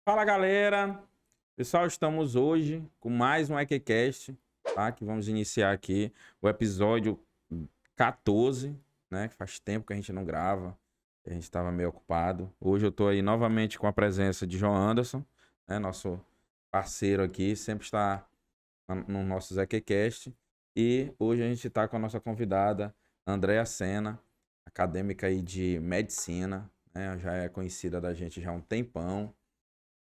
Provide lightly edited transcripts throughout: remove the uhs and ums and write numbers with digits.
Fala, galera! Pessoal, estamos hoje com mais um EQCast, tá? Que vamos iniciar aqui o episódio 14, né? Que faz tempo que a gente não grava, a gente estava meio ocupado. Hoje eu tô aí novamente com a presença de João Anderson, né? Nosso parceiro aqui, sempre está no nosso EQCast. E hoje a gente está com a nossa convidada, Andréa Sena, acadêmica aí de medicina, né? Já é conhecida da gente já há um tempão.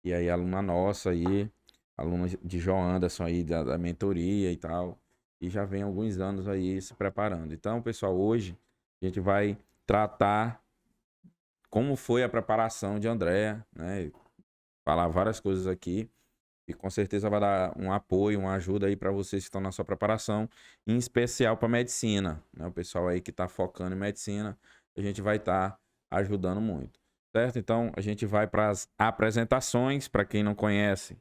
E aí, aluna nossa aí, aluna de João Anderson aí, da mentoria e tal. E já vem alguns anos aí se preparando. Então, pessoal, hoje a gente vai tratar como foi a preparação de Andréa, né? Falar várias coisas aqui. E com certeza vai dar um apoio, uma ajuda aí para vocês que estão na sua preparação, em especial para medicina, né? O pessoal aí que está focando em medicina, a gente vai estar ajudando muito, certo? Então a gente vai para as apresentações, para quem não conhece,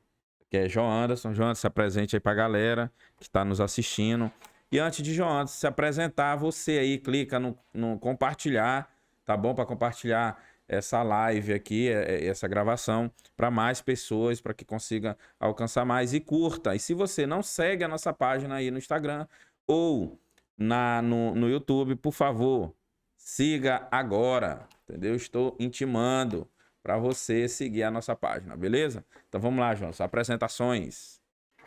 que é João Anderson. João Anderson, se apresente aí para a galera que está nos assistindo. E antes de João Anderson se apresentar, você aí clica no compartilhar, tá bom? Para compartilhar essa live aqui, essa gravação, para mais pessoas, para que consiga alcançar mais. E curta. E se você não segue a nossa página aí no Instagram ou no YouTube, por favor, siga agora, entendeu? Estou intimando para você seguir a nossa página, beleza? Então vamos lá, João, suas apresentações.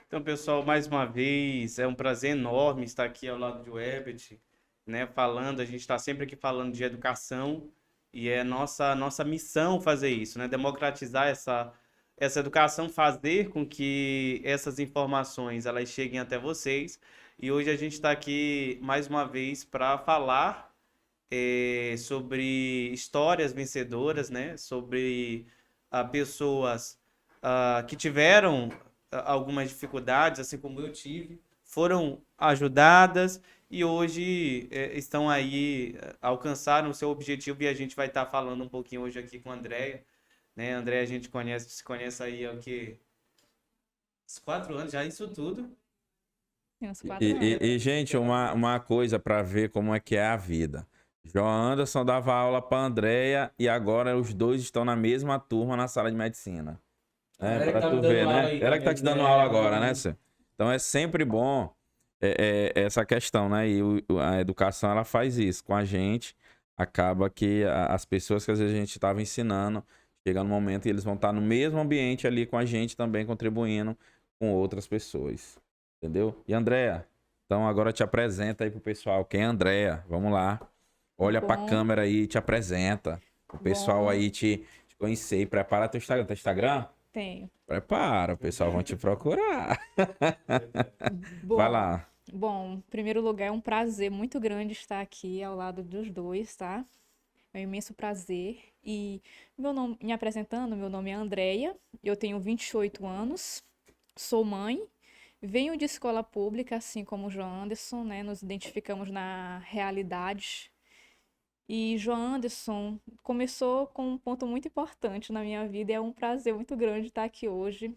Então, pessoal, mais uma vez, é um prazer enorme estar aqui ao lado de Herbert, né, falando. A gente está sempre aqui falando de educação e é nossa missão fazer isso, né, democratizar essa educação, fazer com que essas informações elas cheguem até vocês. E hoje a gente está aqui mais uma vez para falar sobre histórias vencedoras, né, sobre pessoas que tiveram algumas dificuldades, assim como eu tive, foram ajudadas e hoje estão aí, alcançaram o seu objetivo, e a gente vai estar falando um pouquinho hoje aqui com a Andréia, né? A Andréia a gente se conhece aí há o quê? Uns 4 anos já, isso tudo. Tem uns 4 anos. Gente, uma coisa para ver como é que é a vida. João Anderson dava aula para Andréia e agora os dois estão na mesma turma na sala de medicina. Para tu ver, né? Ela que tá te dando aula agora, né, Cê? Então é sempre bom essa questão, né? E a educação, ela faz isso com a gente. Acaba que as pessoas que às vezes a gente estava ensinando, chega no momento e eles vão estar no mesmo ambiente ali com a gente também, contribuindo com outras pessoas. Entendeu? E Andréa, então agora te apresenta aí pro pessoal. Quem é Andréa? Vamos lá. Olha pra câmera aí e te apresenta. O pessoal aí te conhecer. Prepara teu Instagram. Teu Instagram? Tenho. Prepara, o pessoal vão te procurar. Bom, Vai lá. Bom, em primeiro lugar, é um prazer muito grande estar aqui ao lado dos dois, tá? É um imenso prazer. E me apresentando, meu nome é Andréia, eu tenho 28 anos, sou mãe, venho de escola pública, assim como o João Anderson, né? Nos identificamos na realidade. E João Anderson começou com um ponto muito importante na minha vida e é um prazer muito grande estar aqui hoje,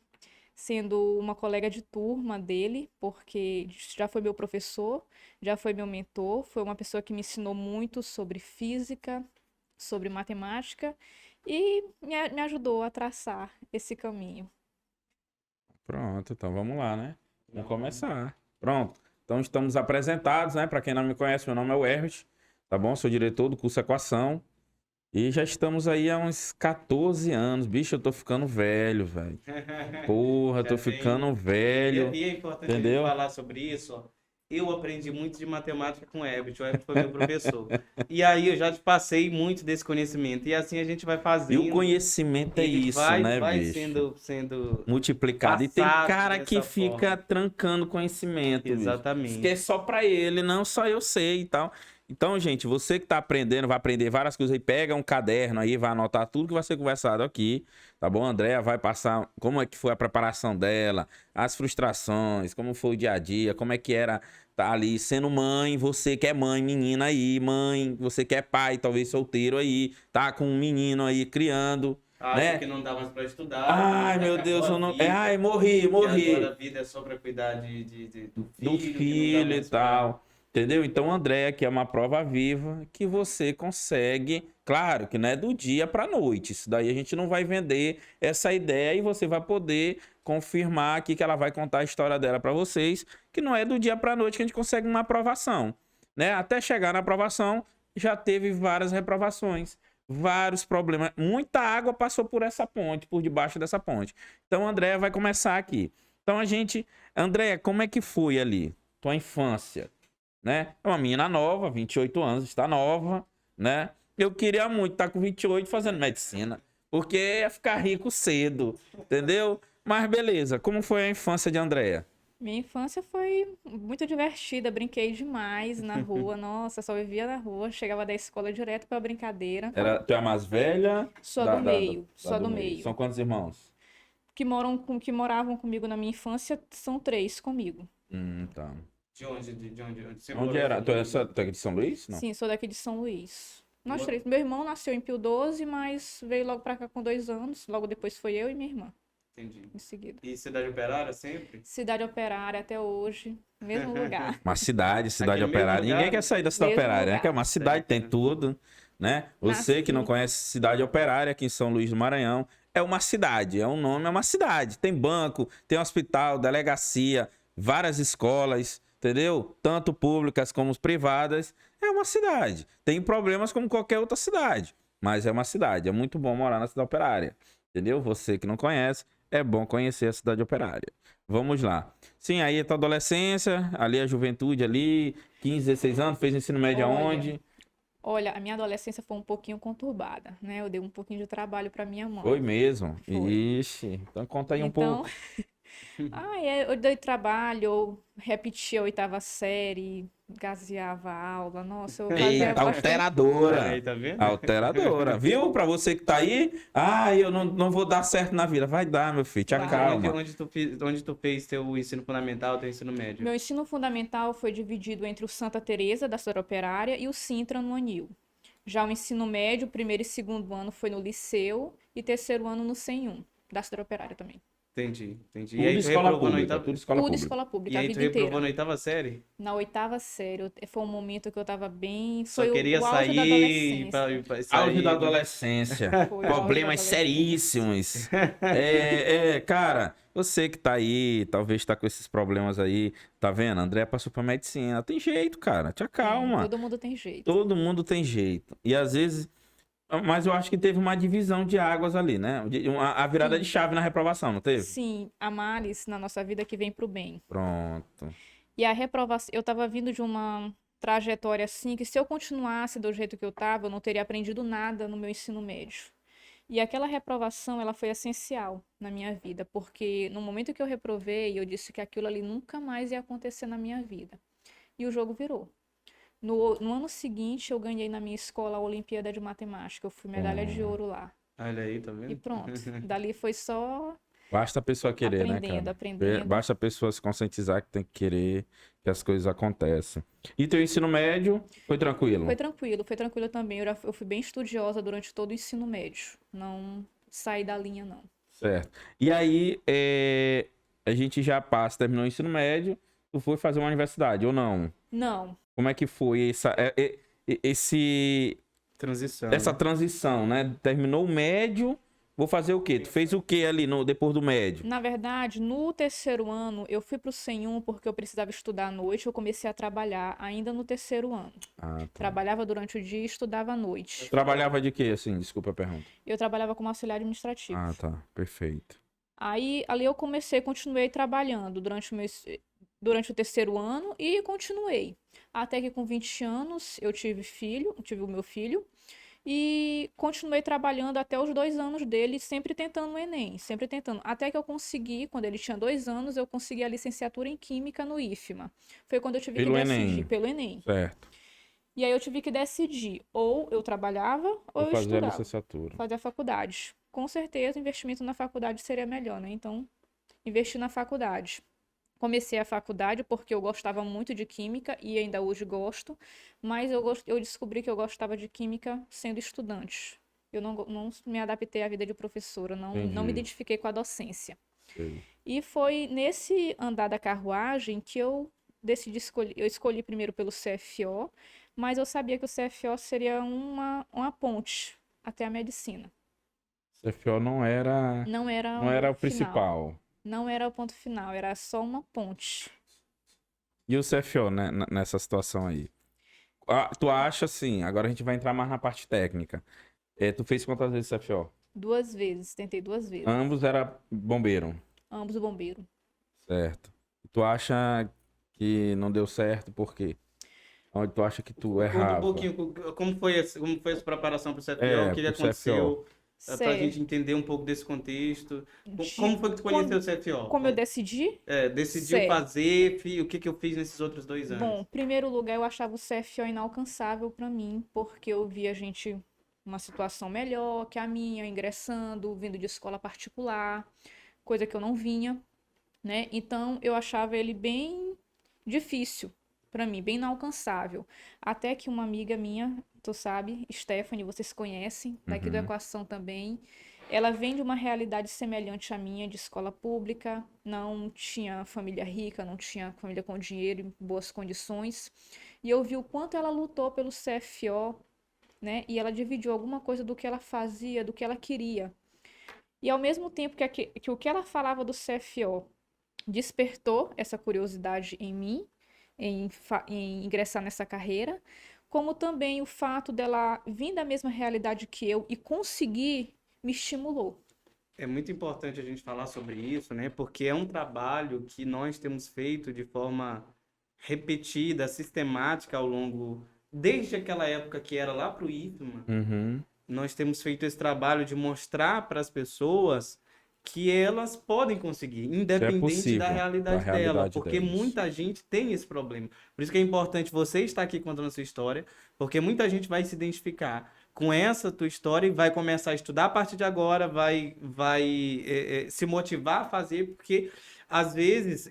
sendo uma colega de turma dele, porque já foi meu professor, já foi meu mentor, foi uma pessoa que me ensinou muito sobre física, sobre matemática e me ajudou a traçar esse caminho. Pronto, então vamos lá, né? Vamos começar. Pronto. Então estamos apresentados, né? Para quem não me conhece, meu nome é o Herbert, tá bom? Sou diretor do curso Equação. E já estamos aí há uns 14 anos. Bicho, eu tô ficando velho, velho. Porra, tô ficando velho. E é importante a gente Entendeu? falar sobre isso, ó. Eu aprendi muito de matemática com o Herbert foi meu professor. E aí eu já te passei muito desse conhecimento. E assim a gente vai E fazendo. o conhecimento é Ele isso, vai, né, vai bicho? sendo Multiplicado. E tem passado cara que dessa fica forma. trancando conhecimento, bicho. Exatamente. Diz que é só pra ele, não, só eu sei e tal. Então, gente, você que tá aprendendo, vai aprender várias coisas aí, pega um caderno aí, vai anotar tudo que vai ser conversado aqui, tá bom? A Andréa vai passar como é que foi a preparação dela, as frustrações, como foi o dia a dia, como é que era tá ali sendo mãe, você que é mãe, menina aí, mãe, você que é pai, talvez solteiro aí, tá com um menino aí criando, Acha né? que não dá mais para estudar, Ai, que meu acabou Deus, a eu não. vida, Morri, que agora a morri. vida é só para cuidar do Do filho, que não dá filho e mais para tal. Entendeu? Então, André, aqui é uma prova viva que você consegue. Claro que não é do dia para noite. Isso daí a gente não vai vender essa ideia e você vai poder confirmar aqui que ela vai contar a história dela para vocês, que não é do dia para noite que a gente consegue uma aprovação, né? Até chegar na aprovação, já teve várias reprovações, vários problemas. Muita água passou por essa ponte, por debaixo dessa ponte. Então, André vai começar aqui. Então, André, como é que foi ali? Tua infância? Né? É uma menina nova, 28 anos, está nova, né? Eu queria muito estar com 28 fazendo medicina, porque ia ficar rico cedo, entendeu? Mas beleza, como foi a infância de Andréia? Minha infância foi muito divertida, brinquei demais na rua, nossa, só vivia na rua, chegava da escola direto pra brincadeira. Tu é a mais velha? Só do meio, só do meio. meio. São quantos irmãos? Que moravam comigo na minha infância são 3 comigo. Tá. De onde você Onde morou? era? Tu é de São Luís? Não. Sim, sou daqui de São Luís. Nós 3. Meu irmão nasceu em Pio 12, mas veio logo pra cá com 2 anos. Logo depois foi eu e minha irmã, Entendi. em seguida. E Cidade Operária sempre? Cidade Operária até hoje, mesmo lugar. Uma cidade Aquele operária. mesmo Ninguém lugar? quer sair da cidade Mesmo operária, né? lugar. Que é uma cidade, tem Certo. tudo, né? Você que não Nasci. conhece cidade operária aqui em São Luís do Maranhão, é uma cidade, é um nome, é uma cidade. Tem banco, tem hospital, delegacia, várias escolas, entendeu? Tanto públicas como privadas. É uma cidade. Tem problemas como qualquer outra cidade, mas é uma cidade. É muito bom morar na cidade operária, entendeu? Você que não conhece, é bom conhecer a cidade operária. Vamos lá. Sim, aí a tua adolescência, ali a juventude, ali, 15, 16 anos, fez ensino médio Olha, aonde? Olha, a minha adolescência foi um pouquinho conturbada, né? Eu dei um pouquinho de trabalho pra minha mãe. Foi mesmo? Foi. Ixi, então conta aí um pouco. Eu dei trabalho, eu repetia a 8ª série, gaseava a aula, nossa, eu fazia Eita, bastante. alteradora. Aí, tá vendo? Alteradora, viu? Pra você que tá aí, eu não vou dar certo na vida. Vai dar, meu filho, te Vai. acalma. Onde tu fez teu ensino fundamental, teu ensino médio? Meu ensino fundamental foi dividido entre o Santa Teresa, da Cidade Operária, e o Sintra, no Anil. Já o ensino médio, primeiro e segundo ano foi no Liceu, e terceiro ano no CENUM, da Cidade Operária também. Entendi. Tudo E aí tu escola reprovou na pública, oitava... tudo escola Tudo pública. escola pública, E a aí tu vida reprovou inteira. na oitava série? Na 8ª série, foi um momento que eu tava bem. Só Foi queria o auge da sair adolescência. pra Auge sair. da adolescência. Foi o auge Problemas da seríssimos. Cara, você que tá aí, talvez tá com esses problemas aí, tá vendo? André passou pra medicina. Tem jeito, cara. Te acalma. Todo mundo tem jeito. Todo mundo tem jeito. E às vezes. Mas eu acho que teve uma divisão de águas ali, né? A virada de chave na reprovação, não teve? Sim, há males na nossa vida que vem pro bem. Pronto. E a reprovação, eu tava vindo de uma trajetória assim que se eu continuasse do jeito que eu tava, eu não teria aprendido nada no meu ensino médio. E aquela reprovação, ela foi essencial na minha vida, porque no momento que eu reprovei, eu disse que aquilo ali nunca mais ia acontecer na minha vida. E o jogo virou. No ano seguinte, eu ganhei na minha escola a Olimpíada de Matemática. Eu fui medalha de ouro lá. Olha aí, tá E vendo? pronto. Dali foi só Basta a pessoa querer, né, cara? aprendendo. Basta a pessoa se conscientizar que tem que querer que as coisas aconteçam. E teu ensino médio foi tranquilo? Foi tranquilo também. Eu fui bem estudiosa durante todo o ensino médio. Não saí da linha, não. Certo. E aí, a gente já terminou o ensino médio, tu foi fazer uma universidade, ou não? Não. Como é que foi Transição. essa transição, né? Terminou o médio, vou fazer o quê? Tu fez o quê ali depois do médio? Na verdade, no terceiro ano, eu fui pro CENUM porque eu precisava estudar à noite. Eu comecei a trabalhar ainda no terceiro ano. Ah, tá. Trabalhava durante o dia e estudava à noite. Trabalhava de quê, assim? Desculpa a pergunta. Eu trabalhava como auxiliar administrativo. Ah, tá. Perfeito. Aí, ali eu continuei trabalhando durante o terceiro ano e continuei. Até que com 20 anos eu tive o meu filho, e continuei trabalhando até os 2 anos dele, sempre tentando o Enem, sempre tentando. Até que eu consegui, quando ele tinha 2 anos, eu consegui a licenciatura em Química no IFMA. Foi quando eu tive que decidir, pelo Enem. Certo. E aí eu tive que decidir, ou eu trabalhava, ou eu Vou fazer a estudava. licenciatura. Fazer a faculdade. Com certeza, o investimento na faculdade seria melhor, né? Então, investi na faculdade. Comecei a faculdade porque eu gostava muito de química e ainda hoje gosto, mas eu descobri que eu gostava de química sendo estudante. Eu não me adaptei à vida de professora, não me Entendi. identifiquei com a docência. Sei. E foi nesse andar da carruagem que eu eu escolhi primeiro pelo CFO, mas eu sabia que o CFO seria uma ponte até a medicina. CFO Não era não era o o final. principal. Não era o ponto final, era só uma ponte. E o CFO, né, nessa situação aí? Ah, tu acha assim, agora a gente vai entrar mais na parte técnica. Tu fez quantas vezes CFO? 2 vezes, tentei 2 vezes. Ambos era bombeiro, Ambos o bombeiro. certo. Tu acha que não deu certo por quê? Onde tu acha que tu Conta um errava? pouquinho como foi essa preparação para o CFO, o que Pro CFO. aconteceu, para a gente Certo. entender um pouco desse contexto. De Como foi que tu conheceu quando, o CFO? como eu decidi? Decidiu Certo. fazer, o que que eu fiz nesses outros 2 anos? Bom, em primeiro lugar, eu achava o CFO inalcançável para mim, porque eu via gente numa situação melhor que a minha, ingressando, vindo de escola particular, coisa que eu não vinha, né? Então, eu achava ele bem difícil para mim, bem inalcançável. Até que uma amiga minha, tu sabe, Stephanie, vocês conhecem, daqui do Uhum. Equação também, ela vem de uma realidade semelhante à minha, de escola pública, não tinha família rica, não tinha família com dinheiro em boas condições, e eu vi o quanto ela lutou pelo CFO, né? E ela dividiu alguma coisa do que ela fazia, do que ela queria. E ao mesmo tempo que o que ela falava do CFO despertou essa curiosidade em mim, em ingressar nessa carreira, como também o fato dela vir da mesma realidade que eu e conseguir me estimulou. É muito importante a gente falar sobre isso, né? Porque é um trabalho que nós temos feito de forma repetida, sistemática ao longo, desde aquela época que era lá para o IFMA, Uhum. nós temos feito esse trabalho de mostrar para as pessoas que elas podem conseguir, Que é independente da possível, da realidade dela, realidade porque deles. muita gente tem esse problema. Por isso que é importante você estar aqui contando a sua história, porque muita gente vai se identificar com essa tua história e vai começar a estudar a partir de agora, vai se motivar a fazer, porque às vezes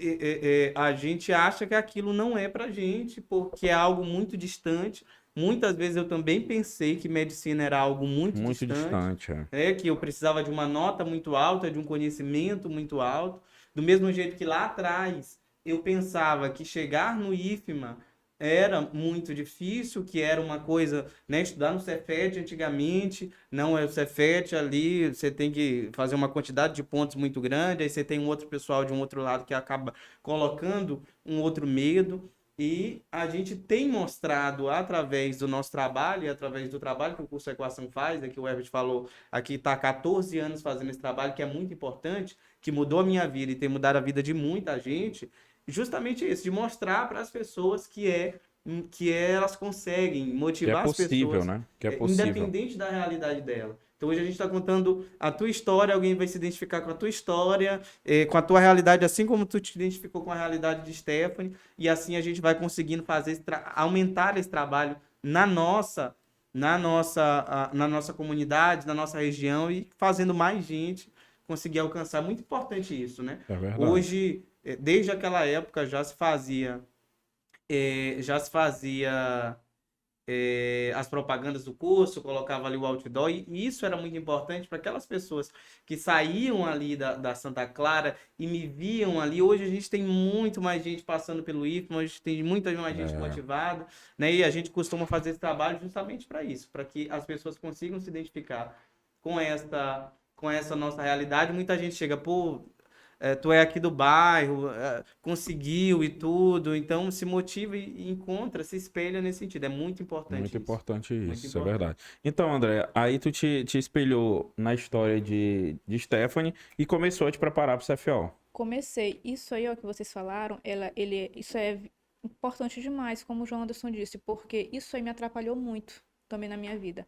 a gente acha que aquilo não é pra gente, porque é algo muito distante. Muitas vezes eu também pensei que medicina era algo muito Muito distante, distante, é. que eu precisava de uma nota muito alta, de um conhecimento muito alto. Do mesmo jeito que lá atrás eu pensava que chegar no IFMA era muito difícil, que era uma coisa, né, estudar no Cefet antigamente, não é o Cefet ali, você tem que fazer uma quantidade de pontos muito grande, aí você tem um outro pessoal de um outro lado que acaba colocando um outro medo. E a gente tem mostrado através do nosso trabalho e através do trabalho que o curso Equação faz, que o Herbert falou aqui, está há 14 anos fazendo esse trabalho, que é muito importante, que mudou a minha vida e tem mudado a vida de muita gente, justamente isso, de mostrar para as pessoas que elas conseguem Que é motivar as possível, pessoas, né? Que é possível. independente da realidade dela. Então hoje a gente está contando a tua história, alguém vai se identificar com a tua história, com a tua realidade, assim como tu te identificou com a realidade de Stephanie, e assim a gente vai conseguindo fazer aumentar esse trabalho na nossa comunidade, na nossa região e fazendo mais gente conseguir alcançar. Muito importante isso, né? É verdade. Hoje, desde aquela época já se fazia as propagandas do curso, colocava ali o outdoor, e isso era muito importante para aquelas pessoas que saíam ali da Santa Clara e me viam ali. Hoje a gente tem muito mais gente passando pelo IFMA, hoje tem muita mais gente É, motivada, né? E a gente costuma fazer esse trabalho justamente para isso, para que as pessoas consigam se identificar com essa nossa realidade. Muita gente chega, pô, tu é aqui do bairro, conseguiu e tudo, então se motiva e encontra, se espelha nesse sentido. É muito muito importante isso. importante Muito isso, é importante. verdade. Então, André, aí tu te espelhou na história de Stephanie e começou a te preparar pro CFO. Comecei. Isso aí, ó, que vocês falaram, isso é importante demais, como o João Anderson disse, porque isso aí me atrapalhou muito também na minha vida.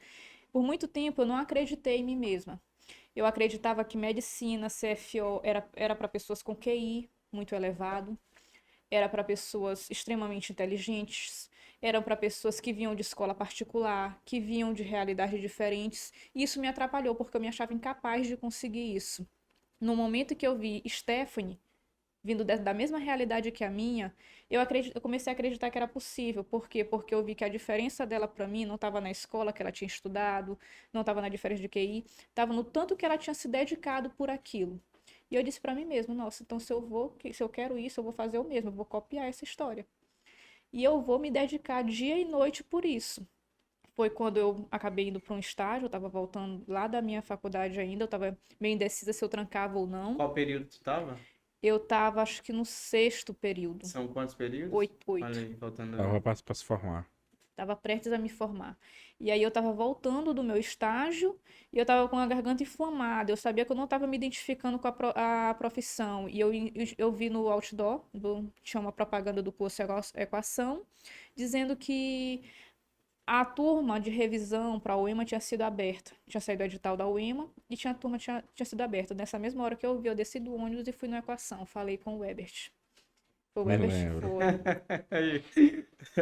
Por muito tempo eu não acreditei em mim mesma. Eu acreditava que medicina, CFO, era para pessoas com QI muito elevado, era para pessoas extremamente inteligentes, eram para pessoas que vinham de escola particular, que vinham de realidades diferentes. E isso me atrapalhou, porque eu me achava incapaz de conseguir isso. No momento que eu vi Stephanie vindo da mesma realidade que a minha, eu comecei a acreditar que era possível. Por quê? Porque eu vi que a diferença dela para mim não estava na escola que ela tinha estudado, não estava na diferença de QI, estava no tanto que ela tinha se dedicado por aquilo. E eu disse para mim mesma, nossa, então se eu quero isso, eu vou fazer o mesmo, eu vou copiar essa história. e eu vou me dedicar dia e noite por isso. Foi quando eu acabei indo para um estágio, eu estava voltando lá da minha faculdade ainda, eu estava meio indecisa se eu trancava ou não. Qual período tu tava? Eu estava, acho que no 6º período. São quantos períodos? 8. Olha aí, faltando... Tava pra se formar. Estava prestes a me formar. E aí eu estava voltando do meu estágio e eu estava com a garganta inflamada. Eu sabia que eu não estava me identificando com a profissão. E eu vi no outdoor, tinha uma propaganda do curso Equação, dizendo que a turma de revisão para a UEMA tinha sido aberta. Tinha saído o edital da UEMA e a turma tinha sido aberta. Nessa mesma hora que eu vi, eu desci do ônibus e fui no Equação. Falei com o Ebert. Foi o Me Ebert, lembro. foi.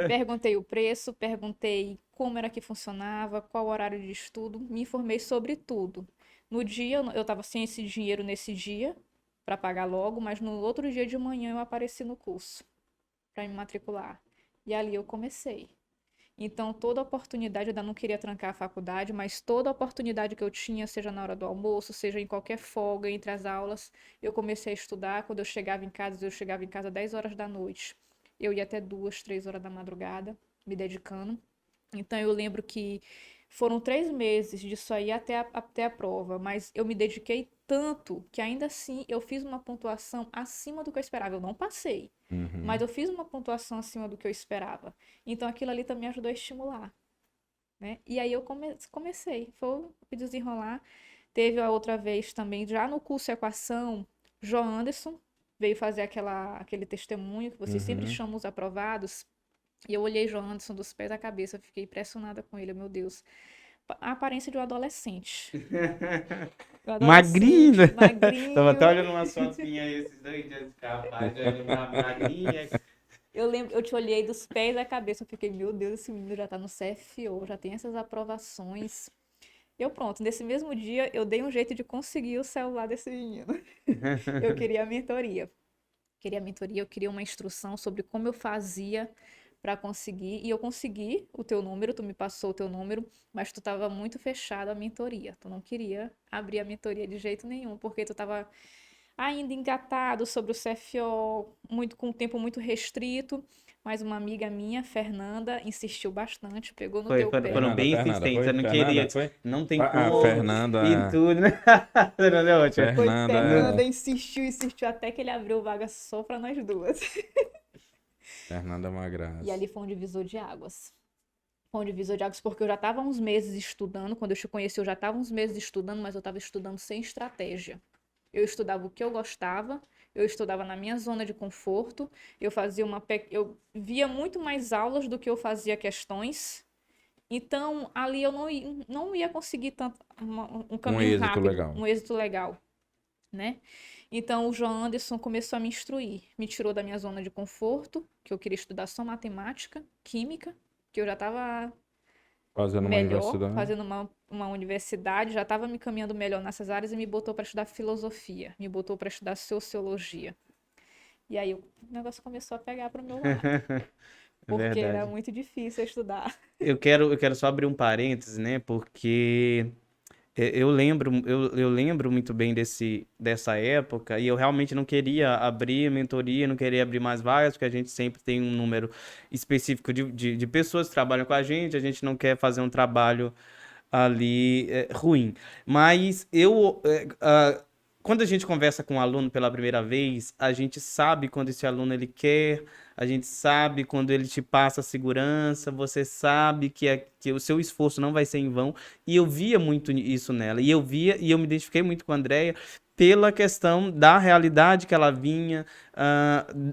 Perguntei o preço, perguntei como era que funcionava, qual o horário de estudo, me informei sobre tudo. No dia, eu estava sem esse dinheiro nesse dia para pagar logo, mas no outro dia de manhã eu apareci no curso para me matricular. E ali eu comecei. Então, toda oportunidade, eu ainda não queria trancar a faculdade, mas toda oportunidade que eu tinha, seja na hora do almoço, seja em qualquer folga, entre as aulas, eu comecei a estudar. Quando eu chegava em casa 10 horas da noite. Eu ia até 2, 3 horas da madrugada, me dedicando. Então, eu lembro que foram 3 meses disso aí até a prova, mas eu me dediquei tanto que ainda assim eu fiz uma pontuação acima do que eu esperava. Eu não passei, mas eu fiz uma pontuação acima do que eu esperava. Então aquilo ali também ajudou a estimular, né? E aí eu comecei, foi desenrolar. Teve a outra vez também, já no curso Equação, João Anderson veio fazer aquele testemunho que vocês sempre chamam os aprovados. E eu olhei João Anderson dos pés à cabeça, fiquei impressionada com ele, meu Deus. A aparência de um adolescente. Magrinho! Magrinho. Tava até olhando umas fotos minhas esses 2 dias, rapaz, magrinha. Eu lembro, eu te olhei dos pés à cabeça, eu fiquei, meu Deus, esse menino já tá no CFO, já tem essas aprovações. Eu pronto, nesse mesmo dia eu dei um jeito de conseguir o celular desse menino. Eu queria a mentoria. Eu queria uma instrução sobre como eu fazia para conseguir, e eu consegui o teu número, tu me passou o teu número, mas tu tava muito fechado a mentoria. Tu não queria abrir a mentoria de jeito nenhum, porque tu tava ainda engatado sobre o CFO, com um tempo muito restrito, mas uma amiga minha, Fernanda, insistiu bastante, pegou no teu pé. Foram bem insistentes, eu não queria, não tem como, Fernanda... e tudo, né? Fernanda é ótima. Fernanda insistiu até que ele abriu vaga só pra nós duas. Fernanda Magraça. E ali foi um divisor de águas. Foi um divisor de águas porque eu já estava uns meses estudando, quando eu te conheci eu já estava uns meses estudando, mas eu estava estudando sem estratégia. Eu estudava o que eu gostava, eu estudava na minha zona de conforto, eu via muito mais aulas do que eu fazia questões. Então, ali eu não ia conseguir tanto um caminho rápido, legal. um êxito legal, né? Então, o João Anderson começou a me instruir, me tirou da minha zona de conforto, que eu queria estudar só matemática, química, que eu já estava fazendo uma universidade, já estava me caminhando melhor nessas áreas e me botou para estudar filosofia, me botou para estudar sociologia. E aí o negócio começou a pegar para o meu lado. Porque era muito difícil estudar. Eu quero só abrir um parêntese, né? Porque eu lembro muito bem dessa época e eu realmente não queria abrir mentoria, não queria abrir mais vagas, porque a gente sempre tem um número específico de pessoas que trabalham com a gente não quer fazer um trabalho ali ruim. Mas quando a gente conversa com um aluno pela primeira vez, a gente sabe quando esse aluno ele quer, a gente sabe quando ele te passa segurança, você sabe que o seu esforço não vai ser em vão. E eu via muito isso nela. E eu me identifiquei muito com a Andrea pela questão da realidade que ela vinha,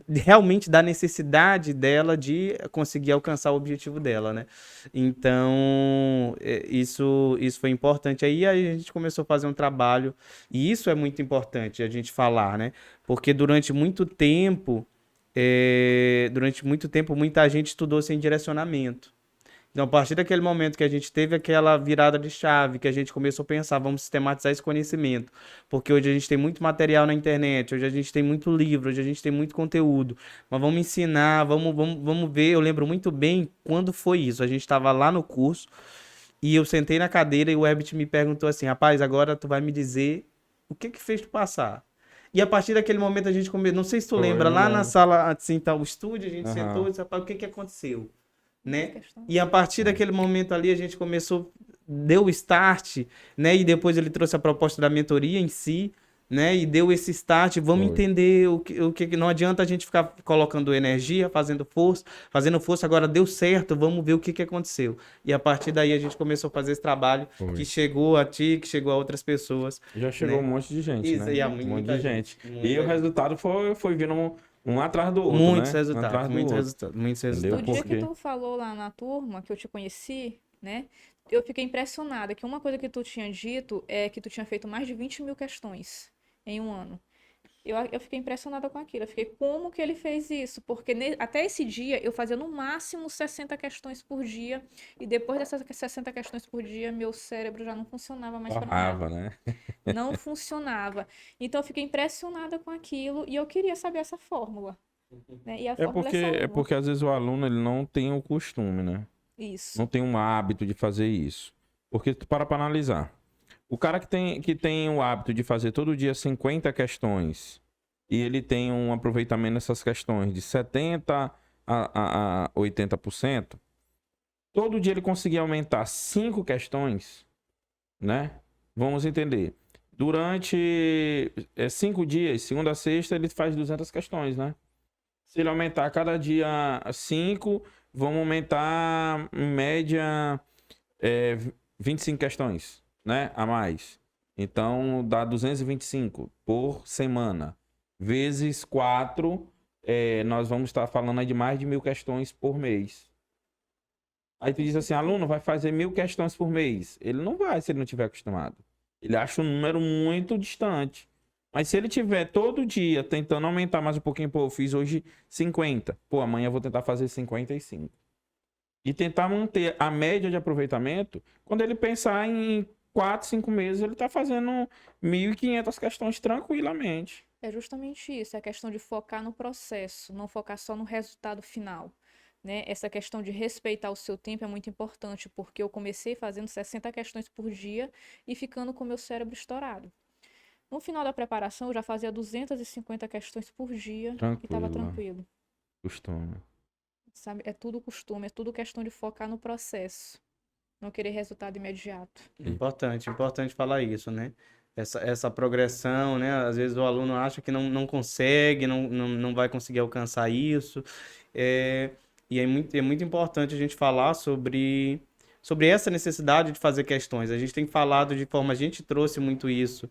realmente da necessidade dela de conseguir alcançar o objetivo dela, né? Então, isso foi importante. Aí a gente começou a fazer um trabalho, e isso é muito importante a gente falar, né? Porque durante muito tempo, muita gente estudou sem direcionamento. Então, a partir daquele momento que a gente teve aquela virada de chave, que a gente começou a pensar, vamos sistematizar esse conhecimento, porque hoje a gente tem muito material na internet, hoje a gente tem muito livro, hoje a gente tem muito conteúdo, mas vamos ensinar, vamos ver. Eu lembro muito bem quando foi isso. A gente estava lá no curso e eu sentei na cadeira e o Herbert me perguntou assim, rapaz, agora tu vai me dizer o que fez tu passar? E a partir daquele momento a gente começou, não sei se tu Foi, lembra, eu lá na lembro. sala, assim, tá o estúdio, a gente Aham. sentou e disse, rapaz, o que que aconteceu? Né? Questão. E a partir daquele momento ali a gente começou, deu o start, né? E depois ele trouxe a proposta da mentoria em si, né? E deu esse start, vamos Foi. entender o que não adianta a gente ficar colocando energia, fazendo força, agora deu certo, vamos ver o que que aconteceu. E a partir daí a gente começou a fazer esse trabalho Foi. que chegou a ti, que chegou a outras pessoas. Já chegou né? um monte de gente, Isso, né? e há Um monte muita de gente. muita E o gente. resultado foi vindo um atrás do outro, Muitos né? Um resultados, atrás do muitos outro. resultados, muitos Entendeu? No resultados. dia que Porque- tu falou lá na turma, que eu te conheci, né? Eu fiquei impressionada que uma coisa que tu tinha dito é que tu tinha feito mais de 20 mil questões em um ano. Eu fiquei impressionada com aquilo. Eu fiquei, como que ele fez isso? Porque até esse dia eu fazia no máximo 60 questões por dia. E depois dessas 60 questões por dia, meu cérebro já não funcionava mais para nada. Torrava, né? Não funcionava. Então eu fiquei impressionada com aquilo e eu queria saber essa fórmula. Né? E a fórmula é essa É uma. porque às vezes o aluno ele não tem o costume, né? Isso. Não tem um hábito de fazer isso. Porque tu para analisar. O cara que tem o hábito de fazer todo dia 50 questões e ele tem um aproveitamento nessas questões de 70% a 80%, todo dia ele conseguir aumentar 5 questões, né? Vamos entender. Durante 5 dias, segunda a sexta, ele faz 200 questões, né? Se ele aumentar a cada dia 5, vamos aumentar em média 25 questões, né? A mais. Então dá 225 por semana. Vezes 4, nós vamos estar falando aí de mais de 1.000 questões por mês. Aí tu diz assim, aluno, vai fazer 1.000 questões por mês. Ele não vai se ele não tiver acostumado. Ele acha um número muito distante. Mas se ele tiver todo dia tentando aumentar mais um pouquinho, pô, eu fiz hoje 50. Pô, amanhã eu vou tentar fazer 55. E tentar manter a média de aproveitamento, quando ele pensar em 4, 5 meses, ele tá fazendo 1.500 questões tranquilamente. É justamente isso, é a questão de focar no processo, não focar só no resultado final. Né? Essa questão de respeitar o seu tempo é muito importante, porque eu comecei fazendo 60 questões por dia e ficando com o meu cérebro estourado. No final da preparação, eu já fazia 250 questões por dia e estava tranquilo. Costume. Sabe? É tudo costume, é tudo questão de focar no processo, não querer resultado imediato. Importante falar isso, né? Essa progressão, né? Às vezes o aluno acha que não consegue, não vai conseguir alcançar isso. E é muito importante a gente falar sobre essa necessidade de fazer questões. A gente tem falado de forma, a gente trouxe muito isso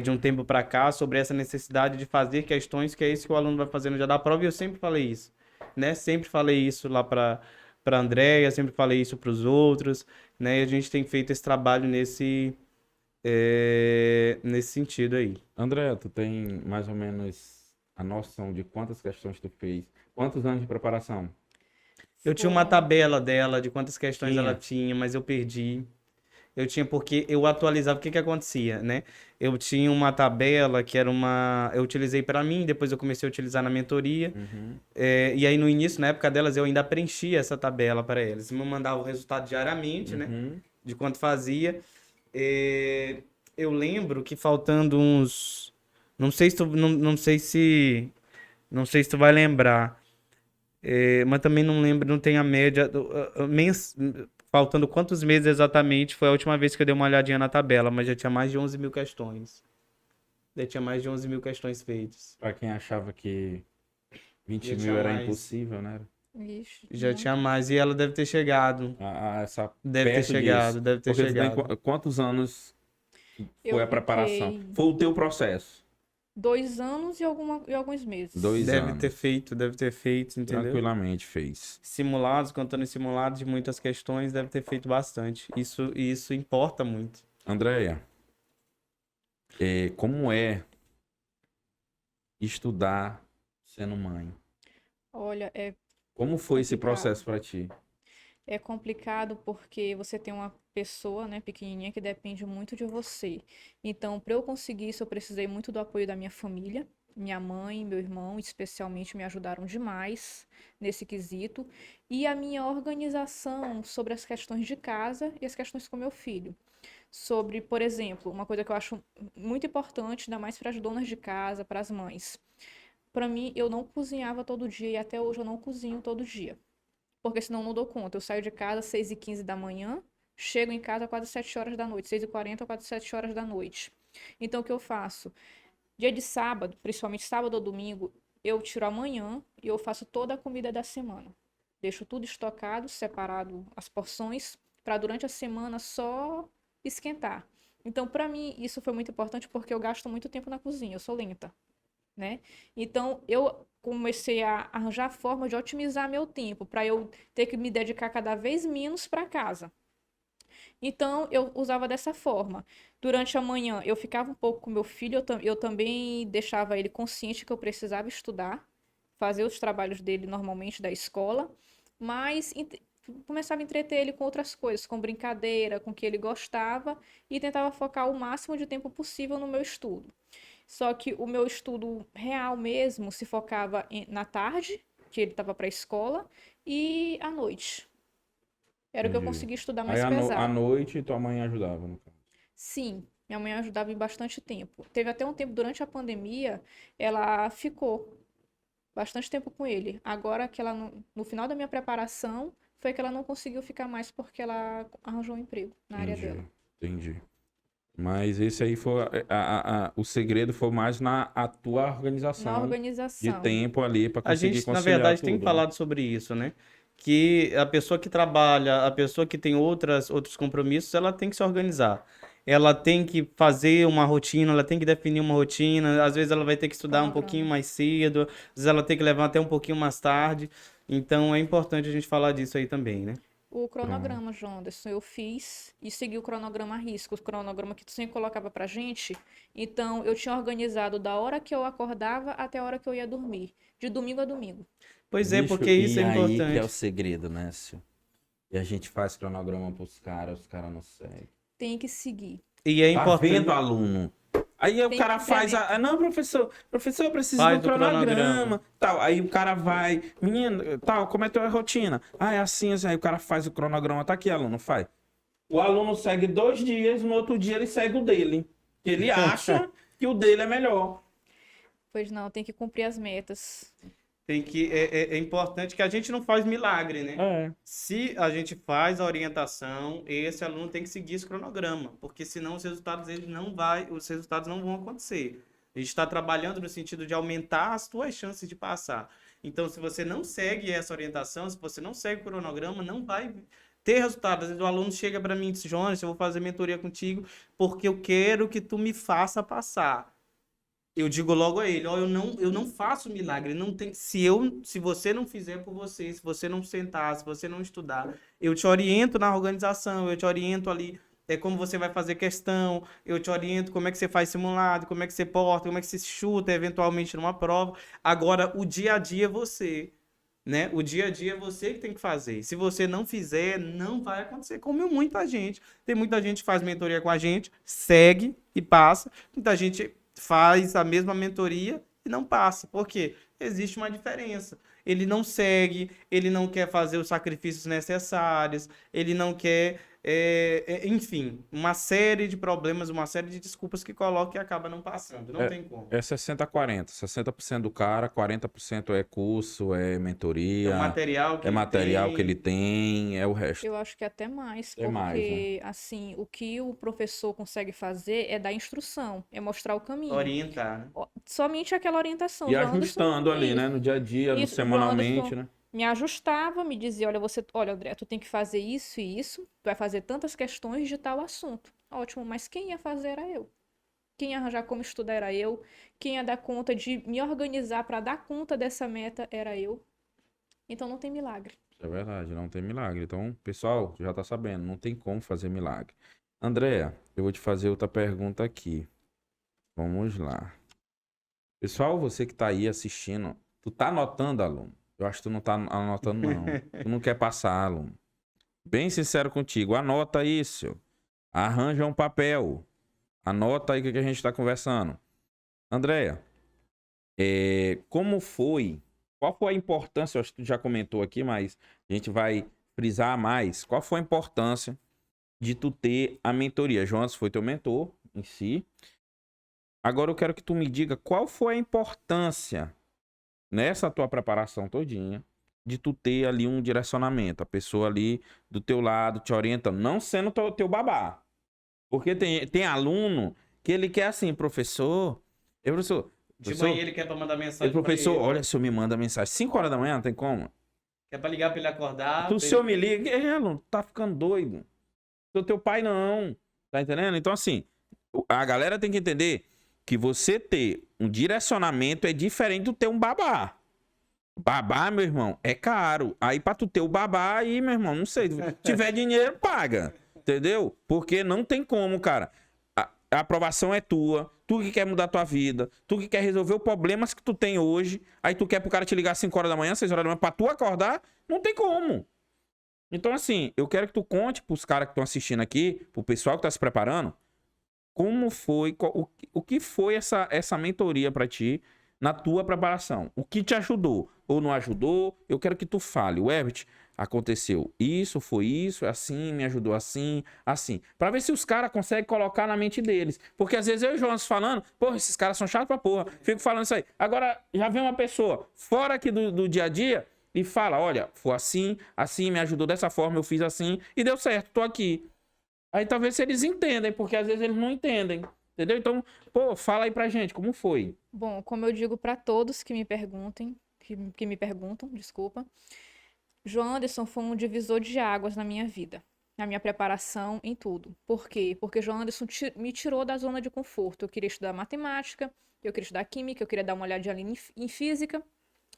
de um tempo para cá, sobre essa necessidade de fazer questões, que é isso que o aluno vai fazer no dia da prova, e eu sempre falei isso, né? Sempre falei isso lá para Andréia, sempre falei isso para os outros, né? E a gente tem feito esse trabalho nesse sentido aí. André, tu tem mais ou menos a noção de quantas questões tu fez? Quantos anos de preparação? Eu tinha uma Foram- tabela dela, de quantas questões Tinha. ela tinha, mas eu perdi. Eu tinha porque eu atualizava, o que que acontecia, né? Eu tinha uma tabela que era eu utilizei para mim, depois eu comecei a utilizar na mentoria. Uhum. E aí no início, na época delas, eu ainda preenchia essa tabela para elas. Eu mandava o resultado diariamente, né? Uhum. De quanto fazia. Eu lembro que faltando uns, não sei se tu, não sei se tu vai lembrar, mas também não lembro, não tem a média, faltando quantos meses exatamente foi a última vez que eu dei uma olhadinha na tabela, mas já tinha mais de 11 mil questões. Já tinha mais de 11 mil questões feitas. Pra quem achava que 20 Já mil tinha era mais. impossível, né? Ixi, Já muito. tinha mais, e ela deve ter chegado. Essa Deve ter perto chegado, disso. deve ter Porque tu tem chegado. quantos anos Eu foi a preparação? fiquei Foi o teu processo. 2 anos e alguns meses. 2 Deve anos. ter feito, entendeu? Tranquilamente fez. Simulados, contando em simulados de muitas questões, deve ter feito bastante. Isso importa muito. Andréia, como é estudar sendo mãe? Olha, Como foi esse complicado. processo pra ti? É complicado porque você tem uma pessoa, né, pequenininha que depende muito de você. Então, para eu conseguir isso, eu precisei muito do apoio da minha família. Minha mãe, meu irmão, especialmente, me ajudaram demais nesse quesito. E a minha organização sobre as questões de casa e as questões com meu filho. sobre, por exemplo, uma coisa que eu acho muito importante, ainda mais para as donas de casa, para as mães. Para mim, eu não cozinhava todo dia e até hoje eu não cozinho todo dia. Porque senão eu não dou conta. Eu saio de casa às 6h15 da manhã, chego em casa quase 7 horas da noite, 6h40, quase 7 horas da noite. Então, o que eu faço? Dia de sábado, principalmente sábado ou domingo, eu tiro amanhã e eu faço toda a comida da semana. Deixo tudo estocado, separado as porções, para durante a semana só esquentar. Então, para mim, isso foi muito importante porque eu gasto muito tempo na cozinha, eu sou lenta, né? Então, eu comecei a arranjar forma de otimizar meu tempo, para eu ter que me dedicar cada vez menos para casa. Então, eu usava dessa forma. Durante a manhã, eu ficava um pouco com meu filho, eu também deixava ele consciente que eu precisava estudar, fazer os trabalhos dele normalmente da escola, mas começava a entreter ele com outras coisas, com brincadeira, com o que ele gostava, e tentava focar o máximo de tempo possível no meu estudo. Só que o meu estudo real mesmo se focava na tarde, que ele estava para a escola, e à noite. Era o que eu Entendi. conseguia estudar Aí mais à pesado. noite tua mãe ajudava, no caso. Sim, minha mãe ajudava em bastante tempo. Teve até um tempo durante a pandemia, ela ficou bastante tempo com ele. Agora que ela, no final da minha preparação, foi que ela não conseguiu ficar mais porque ela arranjou um emprego na área dela. Entendi. Mas esse aí foi. O segredo foi mais na a tua Na organização de organização. tempo ali para A conseguir gente, na conciliar verdade, tem tudo, né? falado sobre isso, né? Que a pessoa que trabalha, a pessoa que tem outros compromissos, ela tem que se organizar. Ela tem que fazer uma rotina, ela tem que definir uma rotina. Às vezes ela vai ter que estudar um pouquinho Cronograma. mais cedo, às vezes ela tem que levar até um pouquinho mais tarde. Então é importante a gente falar disso aí também, né? O Pronto. cronograma, João Anderson, eu fiz e segui o cronograma à risca, o cronograma que tu sempre colocava pra gente. Então, eu tinha organizado da hora que eu acordava até a hora que eu ia dormir, de domingo a domingo. Pois é, Bicho, porque isso e é aí que é o importante. segredo, né, Sil? E a gente faz cronograma pros caras, os caras não seguem. Tem que seguir. E é Tá vendo, importante. aluno? Aí o Tem cara faz complemento. não, professor, eu preciso do Faz o cronograma. cronograma, tal. Aí o cara vai, menino, tal, como é a tua rotina? Ah, é assim, assim. Aí o cara faz o cronograma, tá aqui, aluno, faz. O aluno segue 2 dias, no outro dia ele segue o dele. Que ele acha que o dele é melhor. Pois não, tem que cumprir as metas. É importante que a gente não faz milagre, né? É. Se a gente faz a orientação, esse aluno tem que seguir esse cronograma, porque senão os resultados não vão acontecer. A gente está trabalhando no sentido de aumentar as tuas chances de passar. Então, se você não segue essa orientação, se você não segue o cronograma, não vai ter resultado. Às vezes o aluno chega para mim e diz, Jonas, eu vou fazer mentoria contigo porque eu quero que tu me faça passar. Eu digo logo a ele, ó, eu não faço milagre, não tem, se você não fizer por você, se você não sentar, se você não estudar, eu te oriento na organização, eu te oriento ali, como você vai fazer questão, eu te oriento como é que você faz simulado, como é que você porta, como é que você chuta eventualmente numa prova. Agora, o dia a dia é você, né? O dia a dia é você que tem que fazer. Se você não fizer, não vai acontecer. Como muita gente. Tem muita gente que faz mentoria com a gente, segue e passa. Muita gente faz a mesma mentoria e não passa. Por quê? Existe uma diferença. Ele não segue, ele não quer fazer os sacrifícios necessários, ele não quer, enfim, uma série de problemas, uma série de desculpas que coloca e acaba não passando. Não É, tem como. é 60-40. 60% do cara, 40% é curso, é É o mentoria, material que é ele material que ele tem. tem, é o resto. Eu acho que até mais, É mais, né? porque assim, o que o professor consegue fazer é dar instrução, é mostrar o caminho. Orientar, né? Somente aquela orientação. E O João Anderson, ajustando ali, né? isso. No dia a dia, no Isso, o João semanalmente, Anderson né? me ajustava, me dizia, olha, André, tu tem que fazer isso e isso, tu vai fazer tantas questões de tal assunto. Ótimo, mas quem ia fazer era eu. Quem ia arranjar como estudar era eu. Quem ia dar conta de me organizar para dar conta dessa meta era eu. Então não tem milagre. É verdade, não tem milagre. Então, pessoal, já tá sabendo, não tem como fazer milagre. Andréa, eu vou te fazer outra pergunta aqui. Vamos lá. Pessoal, você que tá aí assistindo, tu tá anotando, aluno? Eu acho que tu não tá anotando, não. Tu não quer passar, aluno. Bem sincero contigo, anota isso. Arranja um papel. Anota aí o que a gente tá conversando. Andréa, como foi? Qual foi a importância? Eu acho que tu já comentou aqui, mas a gente vai frisar mais. Qual foi a importância de tu ter a mentoria. Jonas foi teu mentor em si. Agora eu quero que tu me diga qual foi a importância nessa tua preparação todinha de tu ter ali um direcionamento, a pessoa ali do teu lado te orientando, não sendo teu babá. Porque tem aluno que ele quer assim, professor, De manhã ele quer pra mandar mensagem professor, pra ele. olha, o senhor me manda mensagem 5 horas da manhã, não tem como? Quer pra ligar pra ele acordar. O senhor me liga, aluno, tá ficando doido. O teu pai não, tá entendendo? Então assim, a galera tem que entender que você ter um direcionamento é diferente do ter um babá. Babá, meu irmão, é caro. Aí pra tu ter o babá, aí, meu irmão, não sei. Se tiver dinheiro, paga. Entendeu? Porque não tem como, cara. A aprovação é tua. Tu que quer mudar a tua vida. Tu que quer resolver os problemas que tu tem hoje. Aí tu quer pro cara te ligar às 5 horas da manhã, 6 horas da manhã, pra tu acordar. Não tem como. Então, assim, eu quero que tu conte pros caras que estão assistindo aqui, pro pessoal que tá se preparando, como foi, o que foi essa mentoria pra ti na tua preparação? O que te ajudou ou não ajudou? Eu quero que tu fale. O Herbert, aconteceu isso, foi isso, assim, me ajudou assim, assim. Pra ver se os caras conseguem colocar na mente deles. Porque às vezes eu e o Jonas falando, porra, esses caras são chatos pra porra. Fico falando isso aí. Agora, já vem uma pessoa fora aqui do dia a dia e fala, olha, foi assim, assim, me ajudou dessa forma, eu fiz assim e deu certo, tô aqui. Aí talvez eles entendem, porque às vezes eles não entendem. Entendeu? Então, pô, fala aí pra gente, como foi? Bom, como eu digo para todos que me perguntem, que me perguntam, desculpa, João Anderson foi um divisor de águas na minha vida, na minha preparação, em tudo. Por quê? Porque João Anderson me tirou da zona de conforto. Eu queria estudar matemática, eu queria estudar química, eu queria dar uma olhadinha ali em física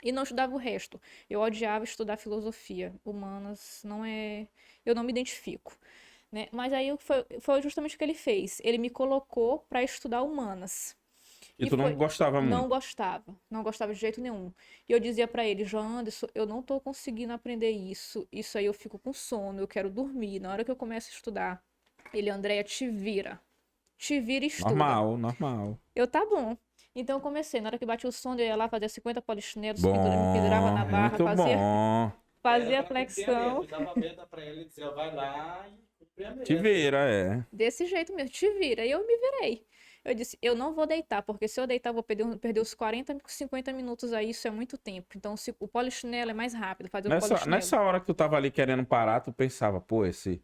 e não estudava o resto. Eu odiava estudar filosofia. Humanas não é. Eu não me identifico. Né? Mas aí foi justamente o que ele fez. Ele me colocou para estudar humanas. E tu não gostava muito? Não gostava de jeito nenhum. E eu dizia para ele, João Anderson, eu não tô conseguindo aprender isso aí eu fico com sono, eu quero dormir. Na hora que eu começo a estudar, ele, Andréia, te vira e estuda. Normal. Eu, tá bom. Então eu comecei, na hora que bati o sono, eu ia lá fazer 50 polichinelos, Bom, me pendurava na barra, muito bom. fazia flexão. Dava a meta pra ele e dizia, vai lá e cumprir a meta. Te vira, é. Desse jeito mesmo, te vira. E eu me virei. Eu disse, eu não vou deitar, porque se eu deitar, eu vou perder os 40, 50 minutos aí, isso é muito tempo. Então, se o polichinelo é mais rápido, fazer o polichinelo. Nessa hora que tu tava ali querendo parar, tu pensava, pô, esse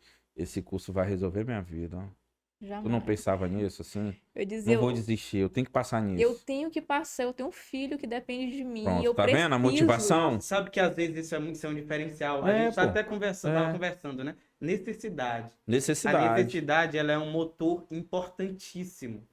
curso vai resolver minha vida. Ó. Jamais. Tu não pensava nisso, assim? Eu dizia, Não vou desistir, eu tenho que passar nisso. Eu tenho que passar, eu tenho um filho que depende de mim. Pronto, Eu tá preciso. vendo a motivação? Sabe que às vezes isso é um diferencial. A É, gente tá pô. até tava conversando, né? Necessidade. A Necessidade. necessidade, ela é um motor importantíssimo.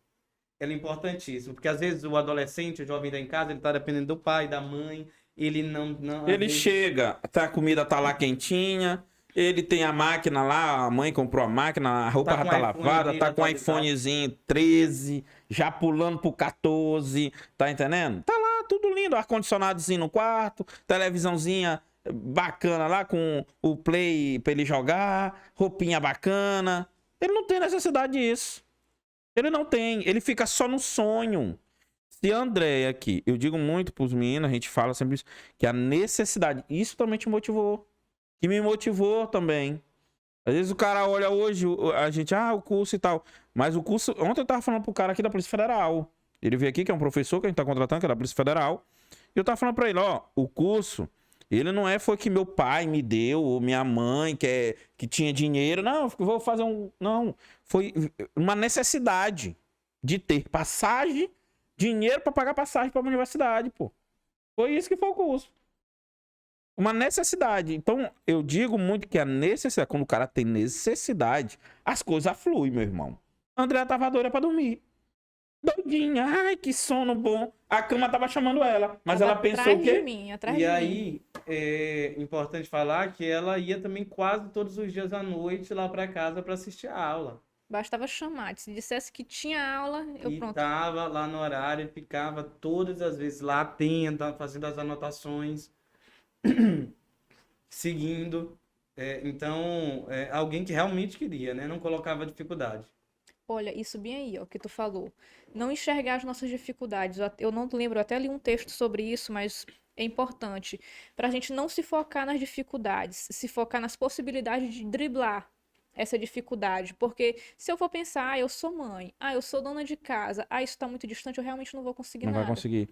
Ela é importantíssimo. Porque às vezes o adolescente, o jovem tá em casa, ele tá dependendo do pai, da mãe. Ele não às Ele vezes, chega, a comida tá lá quentinha, ele tem a máquina lá, a mãe comprou a máquina, a roupa Tá já com tá o lavada, iPhone tá com o atualizado. iPhonezinho 13, já pulando pro 14, tá entendendo? Tá lá, tudo lindo, ar-condicionadozinho no quarto, televisãozinha bacana lá com o play pra ele jogar, roupinha bacana. Ele não tem necessidade disso. Ele não tem, ele fica só no sonho. Se a Andréia aqui, eu digo muito pros meninos, a gente fala sempre isso, que a necessidade, isso também te motivou. Que me motivou também. Às vezes o cara olha hoje, a gente, o curso e tal. Mas o curso, ontem eu tava falando pro cara aqui da Polícia Federal. Ele veio aqui, que é um professor que a gente tá contratando, que é da Polícia Federal. E eu tava falando pra ele, ó, o curso, ele não foi que meu pai me deu, ou minha mãe, que tinha dinheiro. Não, vou fazer um... Não, foi uma necessidade de ter passagem, dinheiro pra pagar passagem pra universidade, pô. Foi isso que foi o curso. Uma necessidade. Então, eu digo muito que a necessidade, quando o cara tem necessidade, as coisas fluem, meu irmão. A Andréa tava doida pra dormir. Doidinha. Ai, que sono bom. A cama tava chamando ela. Mas Tava ela pensou atrás o quê? de mim, atrás E de mim. aí, é importante falar que ela ia também quase todos os dias à noite lá para casa para assistir a aula. Bastava chamar. Se dissesse que tinha aula, eu E pronto. tava lá no horário, ficava todas as vezes lá atenta, fazendo as anotações, seguindo. Então, alguém que realmente queria, né? Não colocava dificuldade. Olha, isso bem aí, ó, que tu falou. Não enxergar as nossas dificuldades. Eu não lembro, eu até li um texto sobre isso, mas é importante. Pra gente não se focar nas dificuldades, se focar nas possibilidades de driblar essa dificuldade. Porque se eu for pensar, eu sou mãe, eu sou dona de casa, isso está muito distante, eu realmente não vou conseguir Não nada. vai conseguir.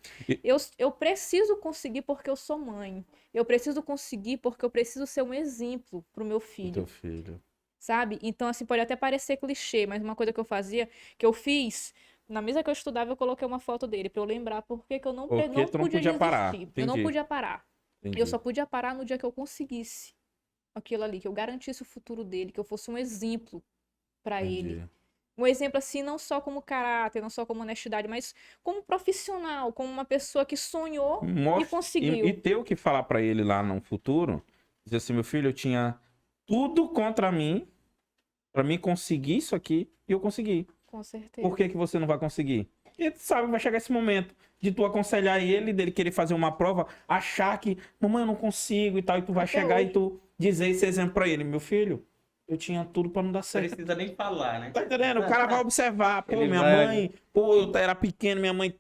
Eu preciso conseguir porque eu sou mãe. Eu preciso conseguir porque eu preciso ser um exemplo pro meu O filho. teu filho. Sabe? Então, assim, pode até parecer clichê, mas uma coisa que eu fazia, que eu fiz, na mesa que eu estudava, eu coloquei uma foto dele, pra eu lembrar porque que eu não, Porque não tu não podia podia parar. desistir. Eu não Entendi. podia parar. Entendi. Eu só podia parar no dia que eu conseguisse aquilo ali, que eu garantisse o futuro dele, que eu fosse um exemplo pra ele. Entendi. Um exemplo, assim, não só como caráter, não só como honestidade, mas como profissional, como uma pessoa que sonhou e conseguiu. E ter o que falar pra ele lá no futuro, dizer assim, meu filho, eu tinha tudo contra mim, pra mim conseguir isso aqui, e eu consegui. Com certeza. Por que que você não vai conseguir? E tu sabe, vai chegar esse momento de tu aconselhar ele, dele querer fazer uma prova, achar que, mamãe, eu não consigo e tal, e tu vai Até chegar hoje. e tu dizer esse exemplo pra ele, meu filho, eu tinha tudo pra não dar Não certo. precisa nem falar, né? Tá entendendo? O cara vai observar, pô, Ele minha vai- mãe, pô, eu era pequeno, minha mãe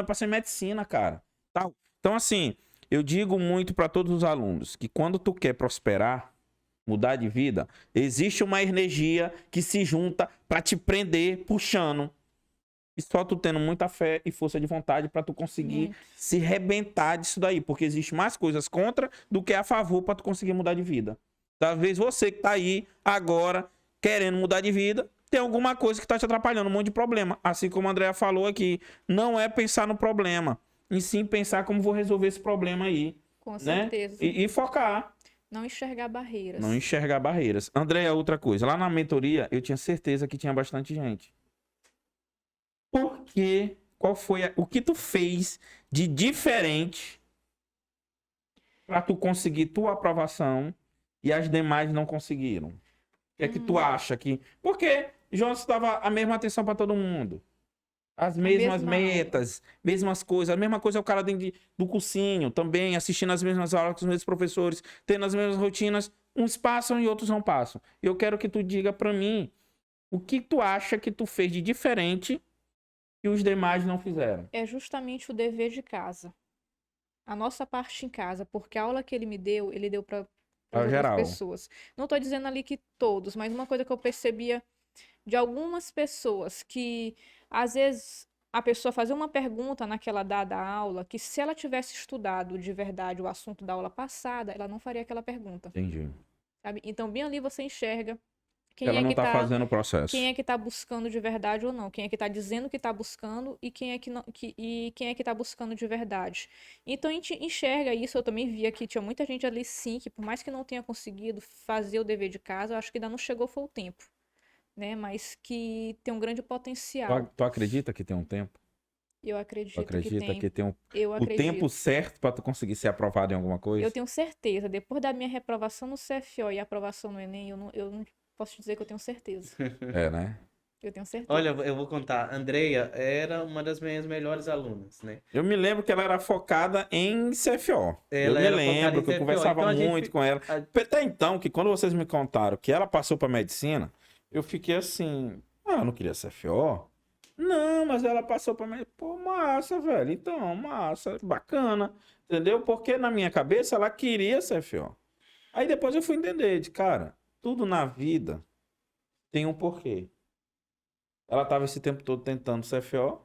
passou em medicina, cara. Tal. Então, assim, eu digo muito pra todos os alunos que quando tu quer prosperar, mudar de vida, existe uma energia que se junta pra te prender, puxando. E só tu tendo muita fé e força de vontade pra tu conseguir Muito. se rebentar disso daí, porque existe mais coisas contra do que a favor pra tu conseguir mudar de vida. Talvez você que tá aí agora querendo mudar de vida, tem alguma coisa que tá te atrapalhando, um monte de problema. Assim como a Andrea falou aqui, não é pensar no problema, e sim pensar como vou resolver esse problema aí, Com né? certeza. E focar, Não enxergar barreiras. não enxergar barreiras. Andrea, outra coisa, lá na mentoria eu tinha certeza que tinha bastante gente. Por quê? Qual foi o que tu fez de diferente pra tu conseguir tua aprovação e as demais não conseguiram? O que é que tu acha que... Porque Jonas dava a mesma atenção pra todo mundo. As mesmas mesma metas, mesmas coisas. A mesma coisa é o cara dentro do cursinho também, assistindo as mesmas aulas com os mesmos professores, tendo as mesmas rotinas. Uns passam e outros não passam. Eu quero que tu diga pra mim o que tu acha que tu fez de diferente que os demais não fizeram. É justamente o dever de casa. A nossa parte em casa, porque a aula que ele deu para Pra as outras geral. pessoas. Não estou dizendo ali que todos, mas uma coisa que eu percebia de algumas pessoas que às vezes a pessoa fazia uma pergunta naquela dada aula que se ela tivesse estudado de verdade o assunto da aula passada, ela não faria aquela pergunta, Entendi. sabe? Então bem ali você enxerga quem Ela é não que tá tá fazendo o processo. quem é que tá buscando de verdade ou não, quem é que tá dizendo que tá buscando e quem é que não, e quem é que tá buscando de verdade. Então a gente enxerga isso, eu também via que tinha muita gente ali sim, que por mais que não tenha conseguido fazer o dever de casa, eu acho que ainda não chegou foi o tempo, né? Mas que tem um grande potencial. Tu acredita que tem um tempo? Eu Tu acredito acredita que que tem eu o acredito. tempo certo pra tu conseguir ser aprovado em alguma coisa? Eu tenho certeza, depois da minha reprovação no CFO e aprovação no Enem, eu não posso te dizer que eu tenho certeza. É, né? Eu tenho certeza. Olha, eu vou contar. Andreia era uma das minhas melhores alunas, né? Eu me lembro que ela era focada em CFO. Eu Ela me era focada em lembro que eu CFO, conversava então a gente muito com ela. Até então, que quando vocês me contaram que ela passou pra medicina, eu fiquei assim, eu não queria CFO. Não, mas ela passou pra medicina. Pô, massa, velho. Então, massa, bacana. Entendeu? Porque na minha cabeça ela queria CFO. Aí depois eu fui entender, de cara, tudo na vida tem um porquê. Ela tava esse tempo todo tentando CFO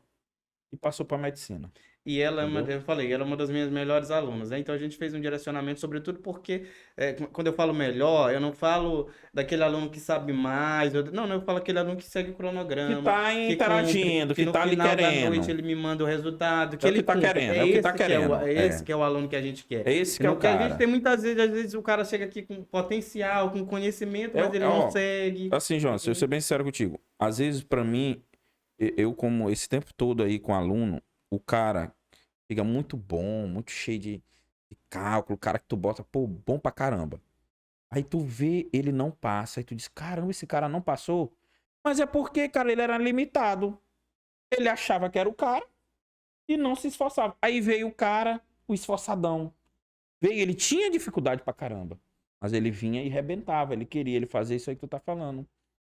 e passou pra medicina. E ela, Entendeu? eu falei, ela é uma das minhas melhores alunas, né? Então a gente fez um direcionamento, sobretudo porque, quando eu falo melhor, eu não falo daquele aluno que sabe mais, não, eu falo aquele aluno que segue o cronograma, Que tá que interagindo, que no tá ali final da querendo. noite ele me manda o resultado, que É o ele que tá cumpre. querendo, é o que tá esse querendo, é é. esse que é o aluno que a gente quer. É esse que é o Porque a gente cara. tem muitas vezes, às vezes o cara chega aqui com potencial, com conhecimento, mas ele Ó, não segue. Assim, João, se eu ser bem sincero contigo, às vezes pra mim, eu como esse tempo todo aí com aluno, o cara fica muito bom, muito cheio de cálculo, o cara que tu bota, pô, bom pra caramba. Aí tu vê, ele não passa, aí tu diz, caramba, esse cara não passou. Mas é porque, cara, ele era limitado. Ele achava que era o cara e não se esforçava. Aí veio o cara, o esforçadão. Veio, ele tinha dificuldade pra caramba. Mas ele vinha e rebentava, ele queria, ele fazia isso aí que tu tá falando.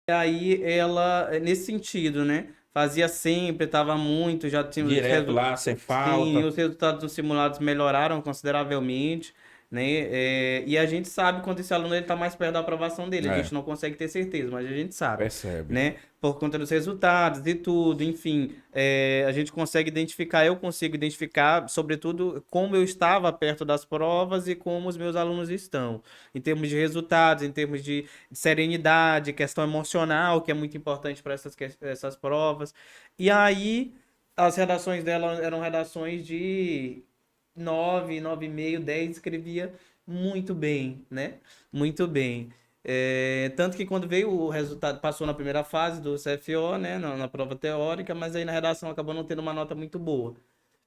E aí ela, nesse sentido, né? Fazia sempre, estava muito, já tinha Direto lá, sem falta. Sim, os resultados dos simulados melhoraram consideravelmente, né? E a gente sabe quando esse aluno está mais perto da aprovação dele. A É. gente não consegue ter certeza, mas a gente sabe, Percebe. né? Por conta dos resultados e tudo, enfim, a gente consegue identificar, eu consigo identificar, sobretudo, como eu estava perto das provas e como os meus alunos estão, em termos de resultados, em termos de serenidade, questão emocional, que é muito importante para essas provas. E aí, as redações dela eram redações de 9, 9,5, 10, escrevia muito bem, né? Muito bem. Tanto que quando veio o resultado, passou na primeira fase do CFO, né? Na prova teórica, mas aí na redação acabou não tendo uma nota muito boa,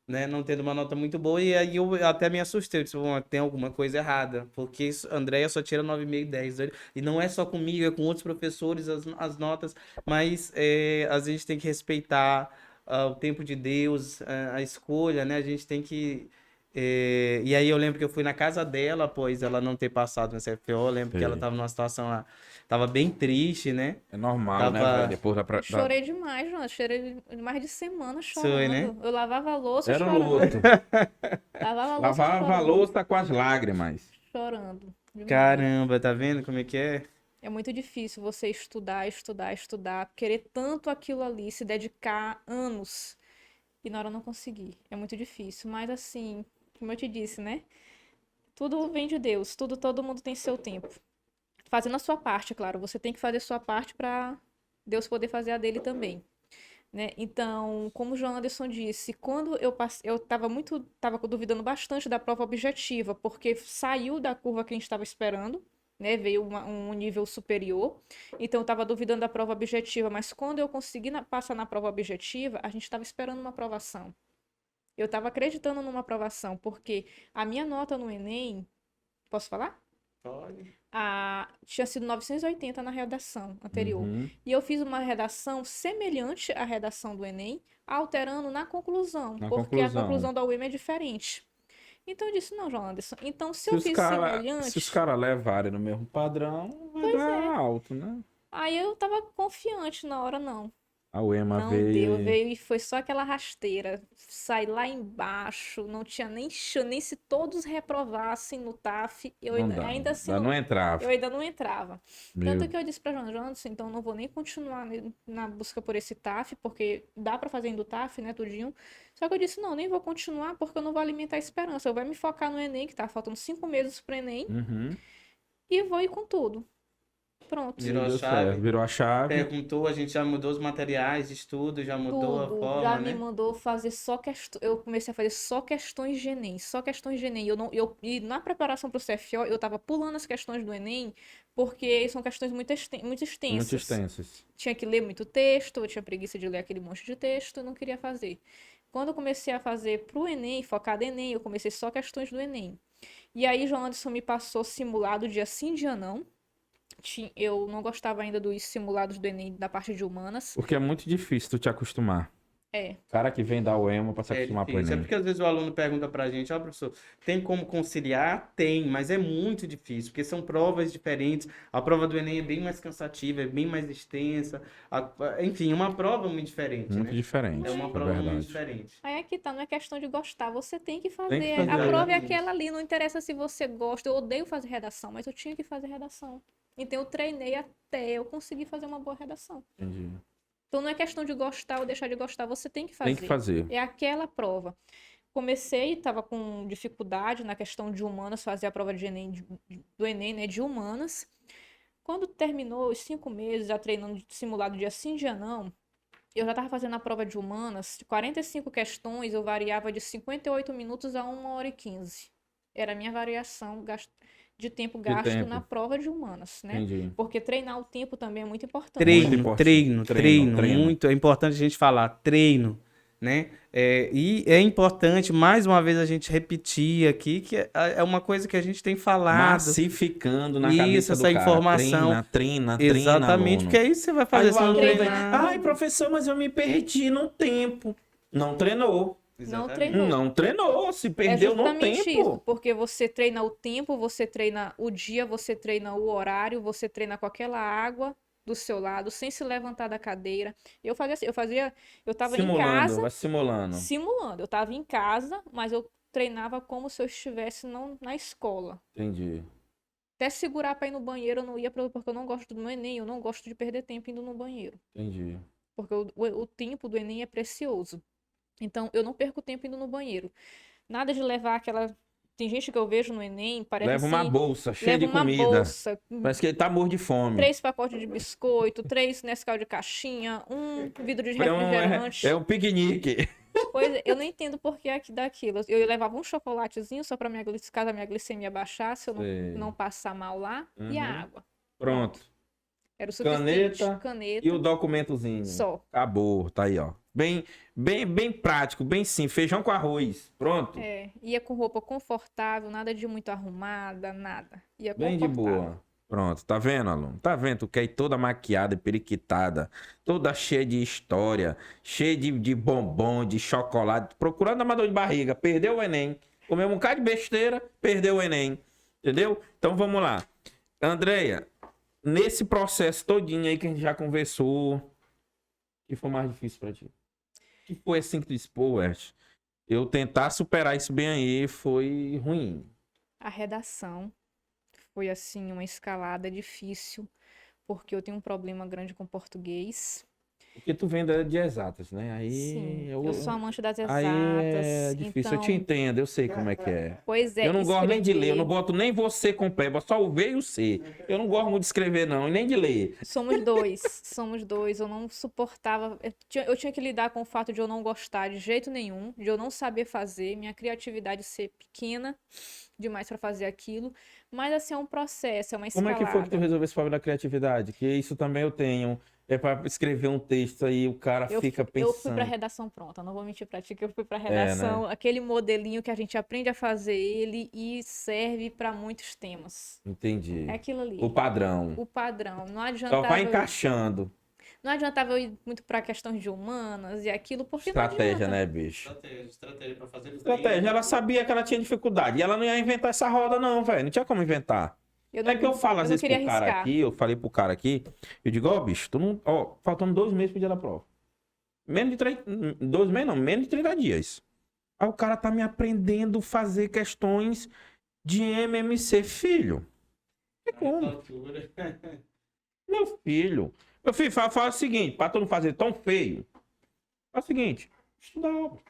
né? Não tendo uma nota muito boa, e aí eu até me assustei, eu disse, "Bom, tem alguma coisa errada, porque Andréia só tira 9,5, 10, e não é só comigo, é com outros professores as notas, mas a gente tem que respeitar o tempo de Deus, a escolha, né? A gente tem que e aí eu lembro que eu fui na casa dela após ela não ter passado no CFO. Eu lembro que ela Sei. tava numa situação lá, tava bem triste, né? É normal, né, Tava- velho? Depois Eu chorei demais, João. Chorei mais de semana Foi, né? chorando. Eu lavava a louça Era um chorando. luto. Lavava a louça Lavava a chorando. louça com as lágrimas. Chorando. Demais. Caramba, tá vendo como é que é? É muito difícil você estudar, estudar, estudar, querer tanto aquilo ali, se dedicar anos e na hora não conseguir. É muito difícil. Mas assim, como eu te disse, né? Tudo vem de Deus. Tudo, todo mundo tem seu tempo. Fazendo a sua parte, claro. Você tem que fazer a sua parte para Deus poder fazer a dele também. Né? Então, como o João Anderson disse, quando eu estava duvidando bastante da prova objetiva, porque saiu da curva que a gente estava esperando, né? Veio um nível superior, então eu estava duvidando da prova objetiva, mas quando eu consegui passar na prova objetiva, a gente estava esperando uma aprovação. Eu estava acreditando numa aprovação, porque a minha nota no Enem, posso falar? Pode. Tinha sido 980 na redação anterior. Uhum. E eu fiz uma redação semelhante à redação do Enem, alterando na conclusão, Na porque a conclusão. conclusão da UEM é diferente. Então eu disse, não, João Anderson, então se Se eu os fiz cara, semelhante, se os caras levarem no mesmo padrão, vai dar alto, né? aí eu tava confiante na hora, não. A UEMA Não veio deu, e... veio e foi só aquela rasteira. Saí lá embaixo, não tinha nem chance, nem se todos reprovassem no TAF, Não dá, ainda assim não entrava. eu ainda não entrava. Meu, Tanto que eu disse pra João Anderson, então eu não vou nem continuar na busca por esse TAF, porque dá pra fazer indo TAF, né, tudinho. Só que eu disse, não, nem vou continuar porque eu não vou alimentar a esperança. Eu vou me focar no Enem, que tá faltando 5 meses pro Enem, uhum. e vou ir com tudo. Pronto. Virou a Deu chave. certo. Virou a chave. Perguntou, a gente já mudou os materiais de estudo, já mudou a Tudo. forma, Já né? me mandou fazer só questões. Eu comecei a fazer só questões de Enem. Só questões de Enem. E na preparação para o CFO, eu tava pulando as questões do Enem, porque são questões muito extensas. Muito extensas. Tinha que ler muito texto, eu tinha preguiça de ler aquele monte de texto, eu não queria fazer. Quando eu comecei a fazer pro Enem, focado em Enem, eu comecei só questões do Enem. E aí, João Anderson me passou simulado dia sim, dia não. Eu não gostava ainda dos simulados do Enem da parte de humanas. Porque é muito difícil tu te acostumar. É. Cara que vem da UEMA pra se acostumar pro difícil. É Enem. porque às vezes o aluno pergunta pra gente, ó, professor, tem como conciliar? Tem, mas é muito difícil, porque são provas diferentes. A prova do Enem é bem mais cansativa, é bem mais extensa. Enfim, é uma prova muito diferente, Muito né? diferente, É uma é prova muito verdade. diferente. Aí é que tá, não é questão de gostar, você tem que fazer. Tem que fazer. A prova é Exatamente. aquela ali, não interessa se você gosta. Eu odeio fazer redação, mas eu tinha que fazer redação. Então eu treinei até eu conseguir fazer uma boa redação. Entendi. Então não é questão de gostar ou deixar de gostar, você tem que fazer. Tem que fazer. É aquela prova. Comecei, estava com dificuldade na questão de humanas, fazer a prova de Enem, do Enem, né, de humanas. Quando terminou os 5 meses, já treinando simulado dia sim, dia não, eu já estava fazendo a prova de humanas, de 45 questões, eu variava de 58 minutos a 1h15. Era a minha variação de tempo gasto tempo. na prova de humanas, né? Entendi. Porque treinar o tempo também é muito importante. Muito Treino, importante. treino, Treino, treino, treino. muito. É importante a gente falar, treino, né? E é importante, mais uma vez, a gente repetir aqui, que é uma coisa que a gente tem falado. Massificando na Isso, cabeça do essa cara. informação. Treina, Exatamente, aluno. porque aí você vai fazer Aí o seu aluno vem, treino. ai, professor, mas eu me perdi no tempo. Não treinou. Não treinou. Não treinou, se perdeu no justamente tempo. isso, porque você treina o tempo, você treina o dia, você treina o horário, você treina com aquela água do seu lado, sem se levantar da cadeira. Eu fazia assim, eu tava em Simulando, casa, vai simulando. simulando. Eu tava em casa, mas eu treinava como se eu estivesse não na escola. Entendi. Até segurar pra ir no banheiro eu não ia porque eu não gosto do Enem, eu não gosto de perder tempo indo no banheiro. Entendi. Porque o tempo do Enem é precioso. Então, eu não perco tempo indo no banheiro. Nada de levar aquela... Tem gente que eu vejo no Enem, parece Leva uma assim, bolsa cheia leva de uma comida. bolsa, Parece que ele tá morto de fome. 3 pacotes de biscoito, 3 Nescau de caixinha, um vidro de É refrigerante. um piquenique. Pois é, eu não entendo por que daquilo. Eu levava um chocolatezinho só pra caso a minha glicemia baixasse, eu Sei. não passar mal lá. E a Uhum. água. Pronto. Era o suficiente. E o documentozinho. Só. Acabou, tá aí, ó. Bem prático, bem simples. Feijão com arroz. Pronto. É, ia com roupa confortável, nada de muito arrumada, nada. Ia Bem de confortável. boa. Pronto, tá vendo, aluno? Tá vendo? Tu quer ir toda maquiada, periquitada, toda cheia de história, cheia de bombom, de chocolate, procurando amador de barriga. Perdeu o Enem. Comeu um bocado de besteira, perdeu o Enem. Entendeu? Então vamos lá. Andréia, nesse processo todinho aí que a gente já conversou, o que foi mais difícil pra ti? O que foi assim que tu disse, pô, Wert, eu tentar superar isso bem aí foi ruim. A redação foi, assim, uma escalada difícil, porque eu tenho um problema grande com português. Porque tu vem de exatas, né? Aí Sim, eu sou amante das exatas. Aí é difícil, eu te então... entendo, eu sei como é que é. Pois é, Eu não gosto nem de ler, eu não escrever. boto nem você completo, só o V e o C. Eu não gosto muito de escrever, não, e nem de ler. Somos dois. Eu não suportava. Eu tinha que lidar com o fato de eu não gostar de jeito nenhum, de eu não saber fazer, minha criatividade ser pequena demais pra fazer aquilo. Mas assim, é um processo, é uma Como é escalada. que foi que tu resolveu esse problema da criatividade? Que isso também eu tenho. É pra escrever um texto aí, o cara fica Eu fui pensando. pra redação pronta, não vou mentir pra ti que eu fui pra né? redação, aquele modelinho que a gente aprende a fazer ele e serve pra muitos temas. Entendi. É aquilo ali. O padrão. O padrão. Não Só adiantava vai encaixando. Não adiantava eu ir muito pra questões de humanas e aquilo, porque não Estratégia, adianta. né, bicho? Estratégia pra fazer o Estratégia. Ela sabia que ela tinha dificuldade. E ela não ia inventar essa roda, não, velho. Não tinha como inventar. Eu É que eu falo às não vezes queria pro cara arriscar. aqui, eu falei pro cara aqui, eu digo, ó, bicho, tu não. Ó, faltando 2 meses pro dia da prova. Menos de 3. 2 meses não, menos de 30 dias. Aí o cara tá me aprendendo a fazer questões de MMC, filho. É como? Meu filho. Meu filho, fala o seguinte, pra tu não fazer tão feio. Fala o seguinte, estuda algo.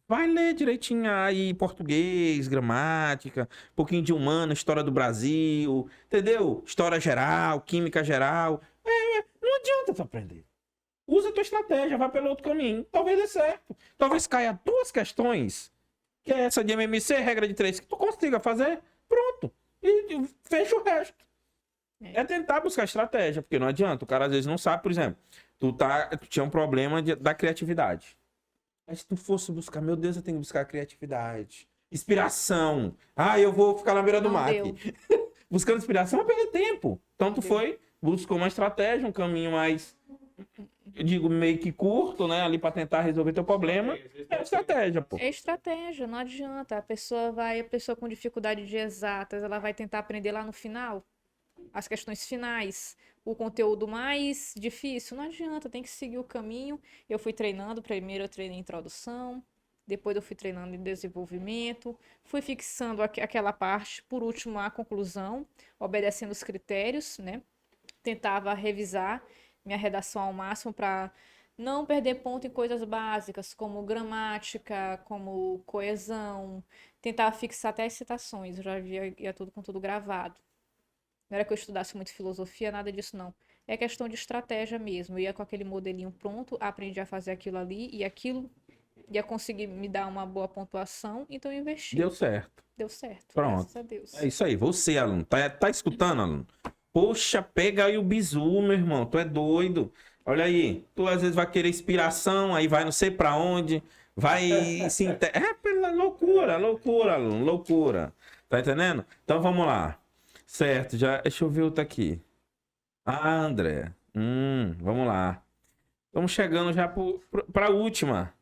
Vai ler direitinho aí português, gramática, um pouquinho de humano, história do Brasil, entendeu? História geral, química geral. Não adianta tu aprender. Usa a tua estratégia, vai pelo outro caminho. Talvez dê certo. Talvez caia 2 questões, que é essa de MMC, regra de 3, que tu consiga fazer, pronto. E fecha o resto. É tentar buscar estratégia, porque não adianta. O cara às vezes não sabe, por exemplo, tu tinha um problema da criatividade. Mas se tu fosse buscar, meu Deus, eu tenho que buscar criatividade. Inspiração. Ah, eu vou ficar na beira do Não mar deu. aqui. Buscando inspiração, vai perder tempo. Então tu foi, buscou uma estratégia, um caminho mais, eu digo, meio que curto, né? Ali pra tentar resolver teu problema. É estratégia, pô. É estratégia, não adianta. A pessoa com dificuldade de exatas, ela vai tentar aprender lá no final, as questões finais, o conteúdo mais difícil, não adianta, tem que seguir o caminho. Eu fui treinando, primeiro eu treinei introdução, depois eu fui treinando em desenvolvimento, fui fixando aquela parte, por último a conclusão, obedecendo os critérios, né? Tentava revisar minha redação ao máximo para não perder ponto em coisas básicas, como gramática, como coesão. Tentava fixar até as citações, eu já ia tudo com tudo gravado. Não era que eu estudasse muito filosofia, nada disso não. É questão de estratégia mesmo. Eu ia com aquele modelinho pronto, aprendi a fazer aquilo ali, e aquilo ia conseguir me dar uma boa pontuação, então eu investi. Deu certo. Deu certo, Pronto. graças a Deus. É isso aí. Você, aluno. Tá escutando, aluno? Poxa, pega aí o bizu, meu irmão. Tu é doido. Olha aí. Tu às vezes vai querer inspiração, aí vai não sei pra onde. Vai se... É pela loucura, aluno. Loucura. Tá entendendo? Então vamos lá. Certo, já. Deixa eu ver outra aqui. Ah, André. Vamos lá. Estamos chegando já para última.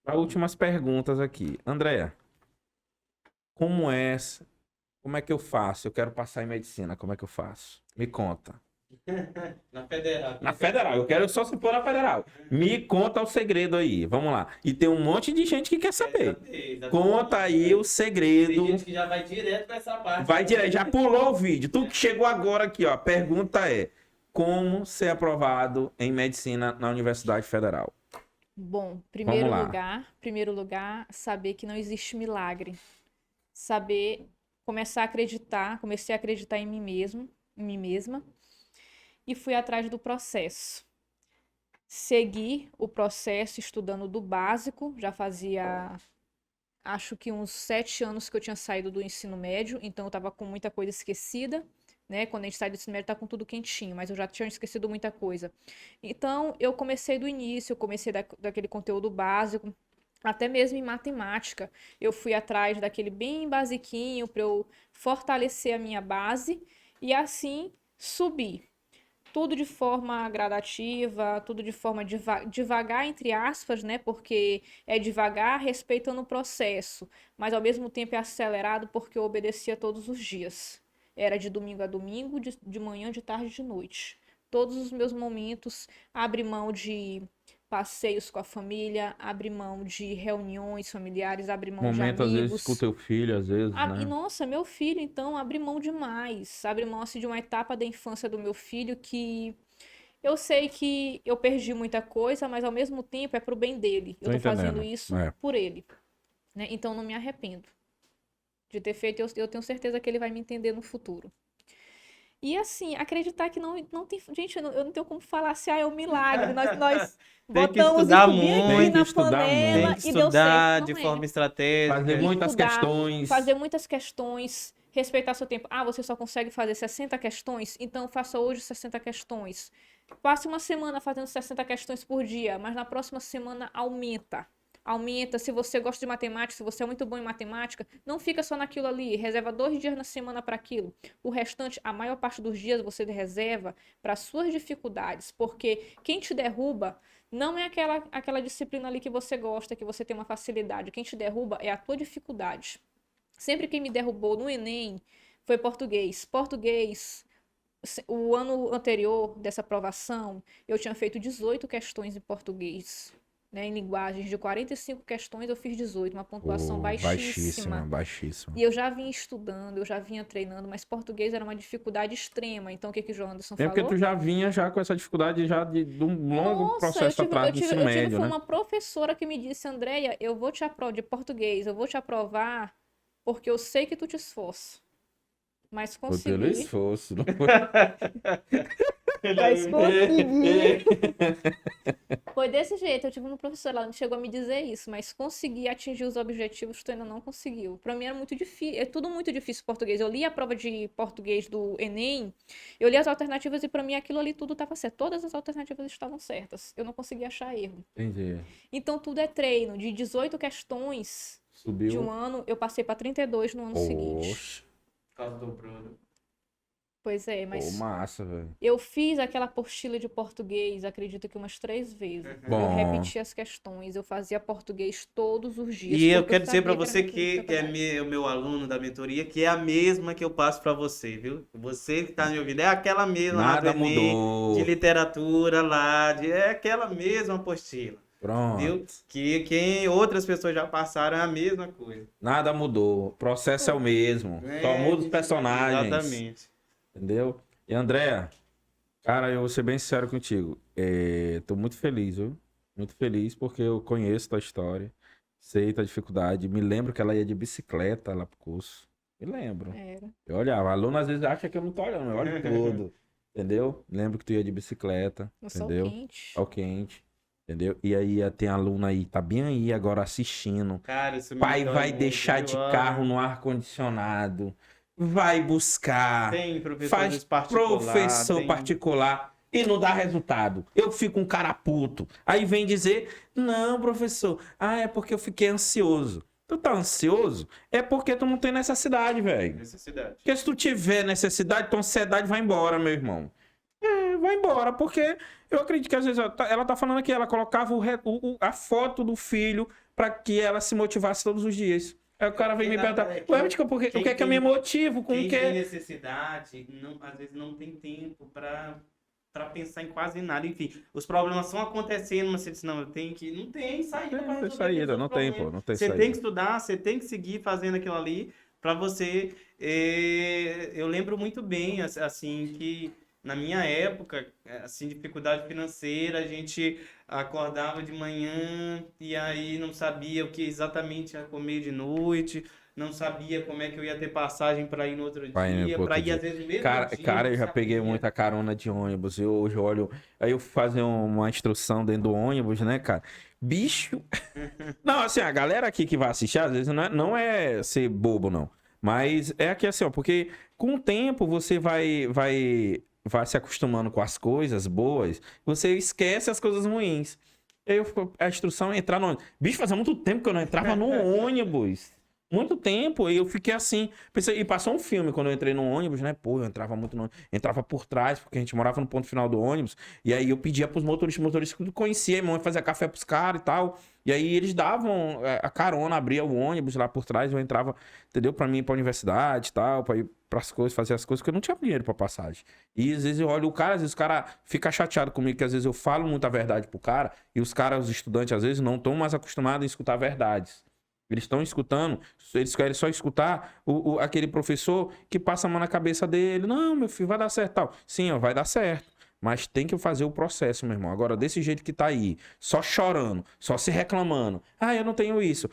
Para últimas perguntas aqui. Andréa, como é que eu faço? Eu quero passar em medicina. Como é que eu faço? Me conta. Na federal. Na federal, eu quero só se for na federal. Me conta o segredo aí, vamos lá. E tem um monte de gente que quer saber. Conta aí o segredo. Tem gente que já vai direto pra essa parte. Vai direto, já pulou o vídeo. Tu que chegou agora aqui, ó. A pergunta é: como ser aprovado em medicina na Universidade Federal? Bom, Vamos lá. primeiro lugar, saber que não existe milagre. Saber começar a acreditar, comecei a acreditar em mim mesmo, em mim mesma, e fui atrás do processo. Segui o processo estudando do básico, já fazia, acho que uns 7 anos que eu tinha saído do ensino médio, então eu estava com muita coisa esquecida, né? Quando a gente sai do ensino médio tá com tudo quentinho, mas eu já tinha esquecido muita coisa. Então eu comecei do início, eu comecei daquele conteúdo básico, até mesmo em matemática. Eu fui atrás daquele bem basiquinho para eu fortalecer a minha base e assim subir. Tudo de forma gradativa, tudo de forma devagar, entre aspas, né? Porque é devagar respeitando o processo, mas ao mesmo tempo é acelerado porque eu obedecia todos os dias. Era de domingo a domingo, de manhã, de tarde, de noite. Todos os meus momentos, abri mão de passeios com a família, abri mão de reuniões familiares, abri mão de Momento, às vezes, amigos. com o teu filho, às vezes, E né? nossa, meu filho, então, abri mão demais. Abri mão assim, de uma etapa da infância do meu filho que eu sei que eu perdi muita coisa, mas ao mesmo tempo é pro bem dele. Eu Tô tô fazendo entendendo. isso É. por ele, né? Então não me arrependo de ter feito. Eu tenho certeza que ele vai me entender no futuro. E assim, acreditar que não tem. Gente, eu não tenho como falar se é um milagre. Nós Tem que botamos estudar isso bem aqui muito. Tem que na estudar panela Tem que e deu certo. estudar de Não é. forma estratégica. Fazer muitas Estudar, questões. fazer muitas questões, respeitar seu tempo. Ah, você só consegue fazer 60 questões? Então faça hoje 60 questões. Passe uma semana fazendo 60 questões por dia, mas na próxima semana aumenta. Aumenta, se você gosta de matemática, se você é muito bom em matemática, não fica só naquilo ali, reserva 2 dias na semana para aquilo. O restante, a maior parte dos dias você reserva para suas dificuldades, porque quem te derruba não é aquela disciplina ali que você gosta, que você tem uma facilidade. Quem te derruba é a tua dificuldade. Sempre quem me derrubou no Enem foi português. Português, o ano anterior dessa aprovação, eu tinha feito 18 questões em português. Né, em linguagens de 45 questões, eu fiz 18, uma pontuação baixíssima. Baixíssima. E eu já vinha estudando, eu já vinha treinando, mas português era uma dificuldade extrema. Então, o que o João Anderson É porque falou? tu já vinha já com essa dificuldade já de um longo processo atrás do ensino médio, foi né? uma professora que me disse, Andréia, eu vou te aprovar de português, eu vou te aprovar porque eu sei que tu te esforça. Mas Foi pelo consegui. esforço. Não foi? Mas consegui. Foi desse jeito. Eu tive uma professora, ela não chegou a me dizer isso, mas consegui atingir os objetivos, tu ainda não conseguiu. Pra mim era muito difícil, é tudo muito difícil português. Eu li a prova de português do Enem, eu li as alternativas e pra mim aquilo ali tudo estava certo. Todas as alternativas estavam certas. Eu não conseguia achar erro. Entendi. Então tudo é treino. De 18 questões Subiu. de um ano, eu passei pra 32 no ano seguinte. Oxe. Por causa do Bruno. Pois é, Pô, mas massa, velho. eu fiz aquela apostila de português, acredito que umas 3 vezes. Eu Bom. repetia as questões, eu fazia português todos os dias. E eu porque quero dizer pra sabia você era muito que é dificuldade. o meu aluno da mentoria, que é a mesma que eu passo pra você, viu? Você que tá me ouvindo, é aquela mesma lá do Nada Enem, mudou. de literatura lá, é aquela mesma apostila, Pronto. viu? Que quem outras pessoas já passaram é a mesma coisa. Nada mudou. O processo é o mesmo. Só muda os personagens. Exatamente. Entendeu? E Andréa, cara, eu vou ser bem sincero contigo. Tô muito feliz, viu? Muito feliz porque eu conheço tua história, sei tua dificuldade. Me lembro que ela ia de bicicleta lá pro curso. Me lembro. Era. Eu olhava. Aluno às vezes acha que eu não tô olhando, eu olho tudo. Entendeu? Lembro que tu ia de bicicleta. No sol Entendeu? quente. Ao quente. Entendeu? E aí tem aluna aí, tá bem aí agora assistindo. Cara, isso me Pai dói vai muito, deixar viu? de carro no ar-condicionado. Vai buscar. Tem professores Faz professor tem- particular e não dá resultado. Eu fico um cara puto. Aí vem dizer, não, professor, é porque eu fiquei ansioso. Tu tá ansioso? É porque tu não tem necessidade, velho. necessidade. Porque se tu tiver necessidade, tua ansiedade vai embora, meu irmão. Vai embora, porque eu acredito que às vezes ela tá falando aqui, ela colocava a foto do filho para que ela se motivasse todos os dias. Aí o cara vem me perguntar, ué, mas o que é que eu me motivo com o quem que? tem necessidade, às vezes não tem tempo para pensar em quase nada. Enfim, os problemas estão acontecendo, mas você diz, não, eu tenho que... Não tem saída para resolver saída, aqueles não tem, problemas. pô, não tem Você saída. tem que estudar, você tem que seguir fazendo aquilo ali para você... eu lembro muito bem, assim, que na minha época, assim, dificuldade financeira, a gente acordava de manhã e aí não sabia o que exatamente ia comer de noite, não sabia como é que eu ia ter passagem para ir no outro dia, para ir às vezes no mesmo dia, Cara, eu não já peguei sabia. muita carona de ônibus. Eu hoje olho. Aí eu fui fazer uma instrução dentro do ônibus, né, cara? Bicho. Não, assim, a galera aqui que vai assistir, às vezes não é ser bobo, não. Mas é aqui assim, ó, porque com o tempo você vai se acostumando com as coisas boas, você esquece as coisas ruins. E aí a instrução é entrar no ônibus. Bicho, fazia muito tempo que eu não entrava no ônibus. Muito tempo, e eu fiquei assim, pensei, e passou um filme quando eu entrei no ônibus, né? Pô, eu entrava muito no, entrava por trás, porque a gente morava no ponto final do ônibus, e aí eu pedia pros motoristas que eu conhecia, minha mãe fazia café pros caras e tal, e aí eles davam a carona, abria o ônibus lá por trás, eu entrava, entendeu? Pra mim ir pra universidade e tal, pra ir pras coisas, fazer as coisas, porque eu não tinha dinheiro pra passagem. E às vezes eu olho o cara, às vezes o cara fica chateado comigo, que às vezes eu falo muita verdade pro cara, e os caras, os estudantes, às vezes não estão mais acostumados a escutar verdades. Eles estão escutando, eles querem só escutar aquele professor que passa a mão na cabeça dele. Não, meu filho, vai dar certo tal. Sim, ó, vai dar certo. Mas tem que fazer o processo, meu irmão. Agora, desse jeito que tá aí, só chorando, só se reclamando. Ah, eu não tenho isso.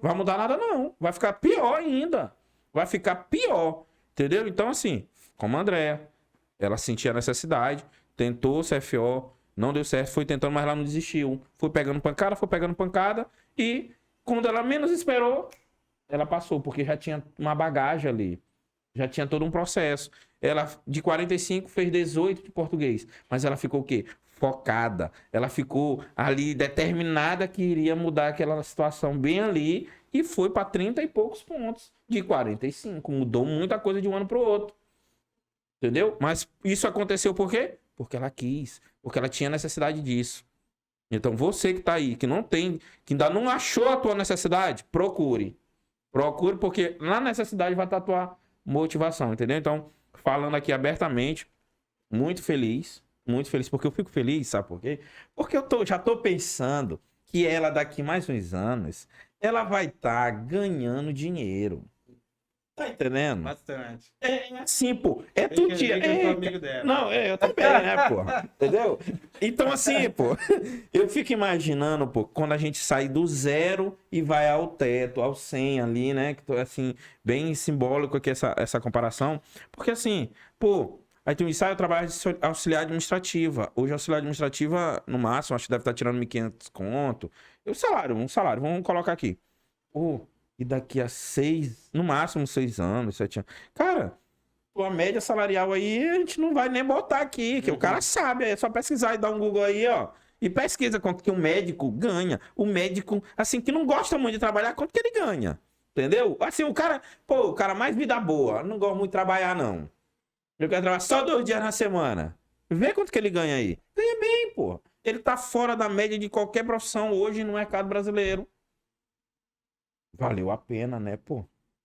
Vai mudar nada, não. Vai ficar pior ainda. Vai ficar pior. Entendeu? Então, assim, como a Andréia, ela sentia a necessidade, tentou o CFO, não deu certo, foi tentando, mas ela não desistiu. Foi pegando pancada e... Quando ela menos esperou, ela passou, porque já tinha uma bagagem ali. Já tinha todo um processo. Ela, de 45, fez 18 de português. Mas ela ficou o quê? Focada. Ela ficou ali determinada que iria mudar aquela situação bem ali e foi para 30 e poucos pontos de 45. Mudou muita coisa de um ano para o outro. Entendeu? Mas isso aconteceu por quê? Porque ela quis. Porque ela tinha necessidade disso. Então, você que tá aí, que não tem, que ainda não achou a tua necessidade, procure. Procure, porque na necessidade vai estar a tua motivação, entendeu? Então, falando aqui abertamente, muito feliz, porque eu fico feliz, sabe por quê? Porque já tô pensando que ela, daqui mais uns anos, ela vai estar ganhando dinheiro. Tá entendendo? Bastante. É assim, pô. É Tem todo que dia. ver que eu sou amigo dela. Não, eu também, né, pô? Entendeu? Então, assim, pô, eu fico imaginando, pô, quando a gente sai do zero e vai ao teto, ao 100 ali, né? Que assim, bem simbólico aqui essa comparação. Porque, assim, pô, aí tu me sai, eu trabalho de auxiliar administrativa. Hoje, auxiliar administrativa, no máximo, acho que deve estar tirando 1.500 conto. Um salário, vamos colocar aqui. Pô. E daqui a 6, no máximo 6 anos, 7 anos. Cara, a média salarial aí a gente não vai nem botar aqui, que o cara sabe, é só pesquisar e dar um Google aí, ó. E pesquisa quanto que um médico ganha. O médico, assim, que não gosta muito de trabalhar, quanto que ele ganha. Entendeu? Assim, o cara mais vida boa, não gosta muito de trabalhar, não. Ele quer trabalhar só 2 dias na semana. Vê quanto que ele ganha aí. Ganha bem, pô. Ele tá fora da média de qualquer profissão hoje no mercado brasileiro. Valeu a pena, né, pô?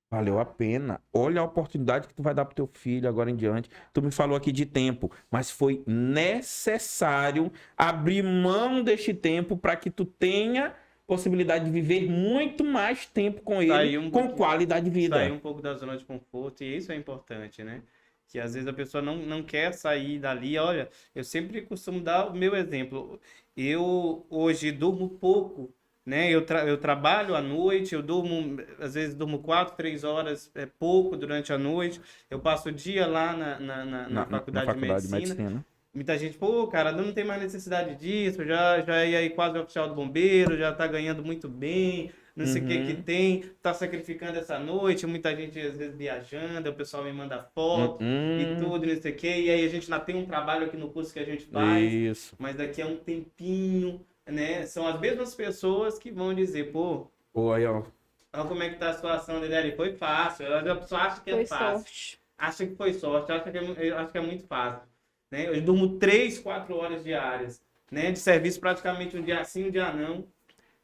Valeu a pena. Olha a oportunidade que tu vai dar pro teu filho agora em diante. Tu me falou aqui de tempo, mas foi necessário abrir mão deste tempo para que tu tenha possibilidade de viver muito mais tempo com ele, com qualidade de vida. Sair um pouco da zona de conforto, e isso é importante, né? Que às vezes a pessoa não quer sair dali. Olha, eu sempre costumo dar o meu exemplo. Eu hoje durmo pouco, né? Eu trabalho à noite, eu durmo, às vezes durmo 4, 3 horas, é pouco durante a noite. Eu passo o dia lá na faculdade de medicina. Muita gente, pô, cara, não tem mais necessidade disso, já é aí quase oficial do bombeiro, já tá ganhando muito bem, não sei o que tem, tá sacrificando essa noite, muita gente às vezes viajando, o pessoal me manda foto e tudo, não sei o que, e aí a gente ainda tem um trabalho aqui no curso que a gente faz, isso. Mas daqui a um tempinho, né, são as mesmas pessoas que vão dizer, pô, aí, ó. Olha como é que tá a situação dele, foi fácil, a pessoa acha que é fácil, sorte. Acha que foi sorte, acha que é muito fácil. Né? Eu durmo 3, 4 horas diárias, né? De serviço praticamente um dia sim, um dia não.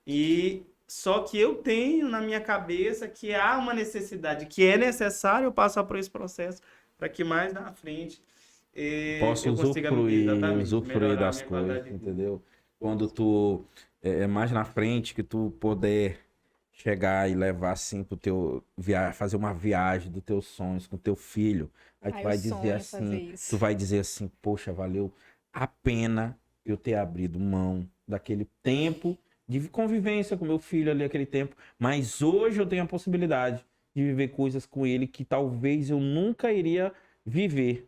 E Só que eu tenho na minha cabeça que há uma necessidade, que é necessário eu passar por esse processo para que mais na frente Posso eu consiga usufruir melhorar a das minha coisas, qualidade de vida. entendeu? Quando tu mais na frente que tu poder chegar e levar assim pro teu fazer uma viagem dos teus sonhos com teu filho, aí tu Ai, eu vai dizer sonho fazer assim, isso. tu vai dizer assim, poxa, valeu a pena eu ter abrido mão daquele tempo de convivência com meu filho ali, aquele tempo, mas hoje eu tenho a possibilidade de viver coisas com ele que talvez eu nunca iria viver.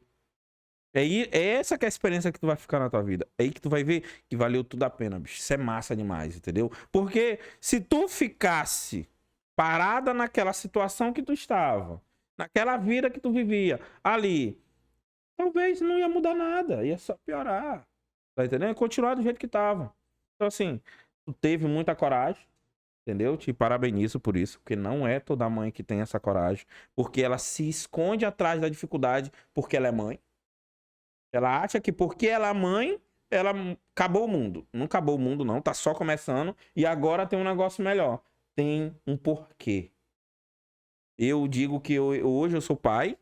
É essa que é a experiência que tu vai ficar na tua vida. É aí que tu vai ver que valeu tudo a pena, bicho. Isso é massa demais, entendeu? Porque se tu ficasse parada naquela situação que tu estava, naquela vida que tu vivia, ali, talvez não ia mudar nada, ia só piorar. Tá entendendo? Ia continuar do jeito que tava. Então, assim, tu teve muita coragem, entendeu? Te parabenizo por isso, porque não é toda mãe que tem essa coragem, porque ela se esconde atrás da dificuldade porque ela é mãe. Ela acha que porque ela é mãe, ela acabou o mundo. Não acabou o mundo, não. Tá só começando. E agora tem um negócio melhor. Tem um porquê. Eu digo que hoje eu sou pai.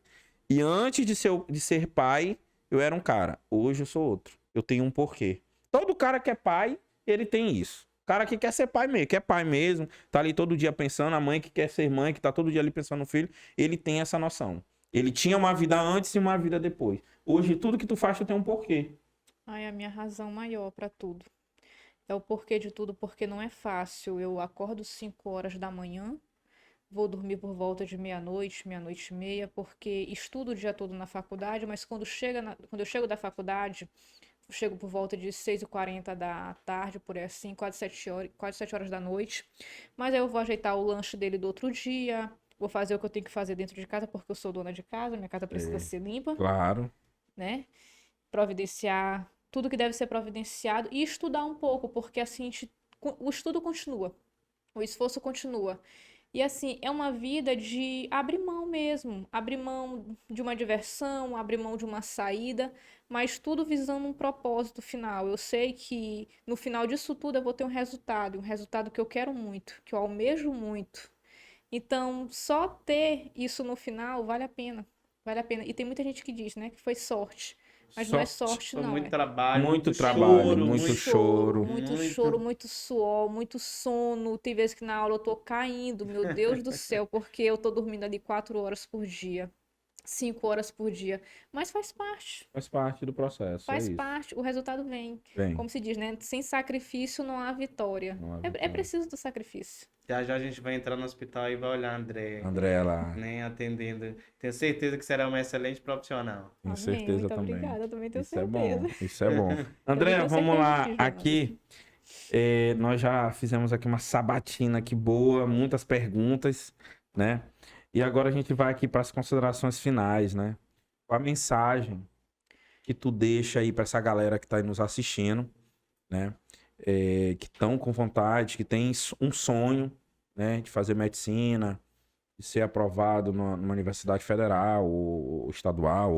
E antes de ser pai, eu era um cara. Hoje eu sou outro. Eu tenho um porquê. Todo cara que é pai, ele tem isso. O cara que quer ser pai mesmo, que é pai mesmo, tá ali todo dia pensando. A mãe que quer ser mãe, que tá todo dia ali pensando no filho, ele tem essa noção. Ele tinha uma vida antes e uma vida depois. Hoje, tudo que tu faz, tu tem um porquê. Ai, a minha razão maior pra tudo. É o porquê de tudo, porque não é fácil. Eu acordo 5 horas da manhã, vou dormir por volta de meia-noite, meia-noite e meia, porque estudo o dia todo na faculdade, mas quando eu chego da faculdade, eu chego por volta de 6h40 da tarde, por aí assim, quase 7 horas da noite. Mas aí eu vou ajeitar o lanche dele do outro dia, vou fazer o que eu tenho que fazer dentro de casa, porque eu sou dona de casa, minha casa precisa ser limpa, Claro. né? Providenciar tudo que deve ser providenciado e estudar um pouco, porque assim o estudo continua, o esforço continua. E assim, é uma vida de abrir mão mesmo, abrir mão de uma diversão, abrir mão de uma saída, mas tudo visando um propósito final. Eu sei que no final disso tudo eu vou ter um resultado que eu quero muito, que eu almejo muito. Então, só ter isso no final vale a pena. Vale a pena. E tem muita gente que diz, né, que foi sorte. Mas não é Sorte. sorte, Foi não. muito É trabalho, Muito muito trabalho, choro, muito choro. muito choro, muito suor, muito sono. Tem vezes que na aula eu tô caindo, meu Deus do céu, porque eu tô dormindo ali 4 horas por dia, 5 horas por dia. Mas faz parte. Faz parte do processo, é Faz isso. parte, o resultado vem. Vem. Como se diz, né? Sem sacrifício não há vitória. Não há É vitória. preciso do sacrifício. Já já a gente vai entrar no hospital e vai olhar a André, André lá, nem atendendo. Tenho certeza que será uma excelente profissional. com Amém, certeza muito também. obrigada, eu também tenho Isso é certeza. bom, isso é bom. Eu André, tenho vamos certeza lá. de ti, João Aqui, nós já fizemos aqui uma sabatina aqui boa, muitas perguntas, né? E agora a gente vai aqui para as considerações finais, né? Qual a mensagem que tu deixa aí para essa galera que está aí nos assistindo, né? Que estão com vontade, que tem um sonho, né? De fazer medicina, de ser aprovado numa universidade federal ou estadual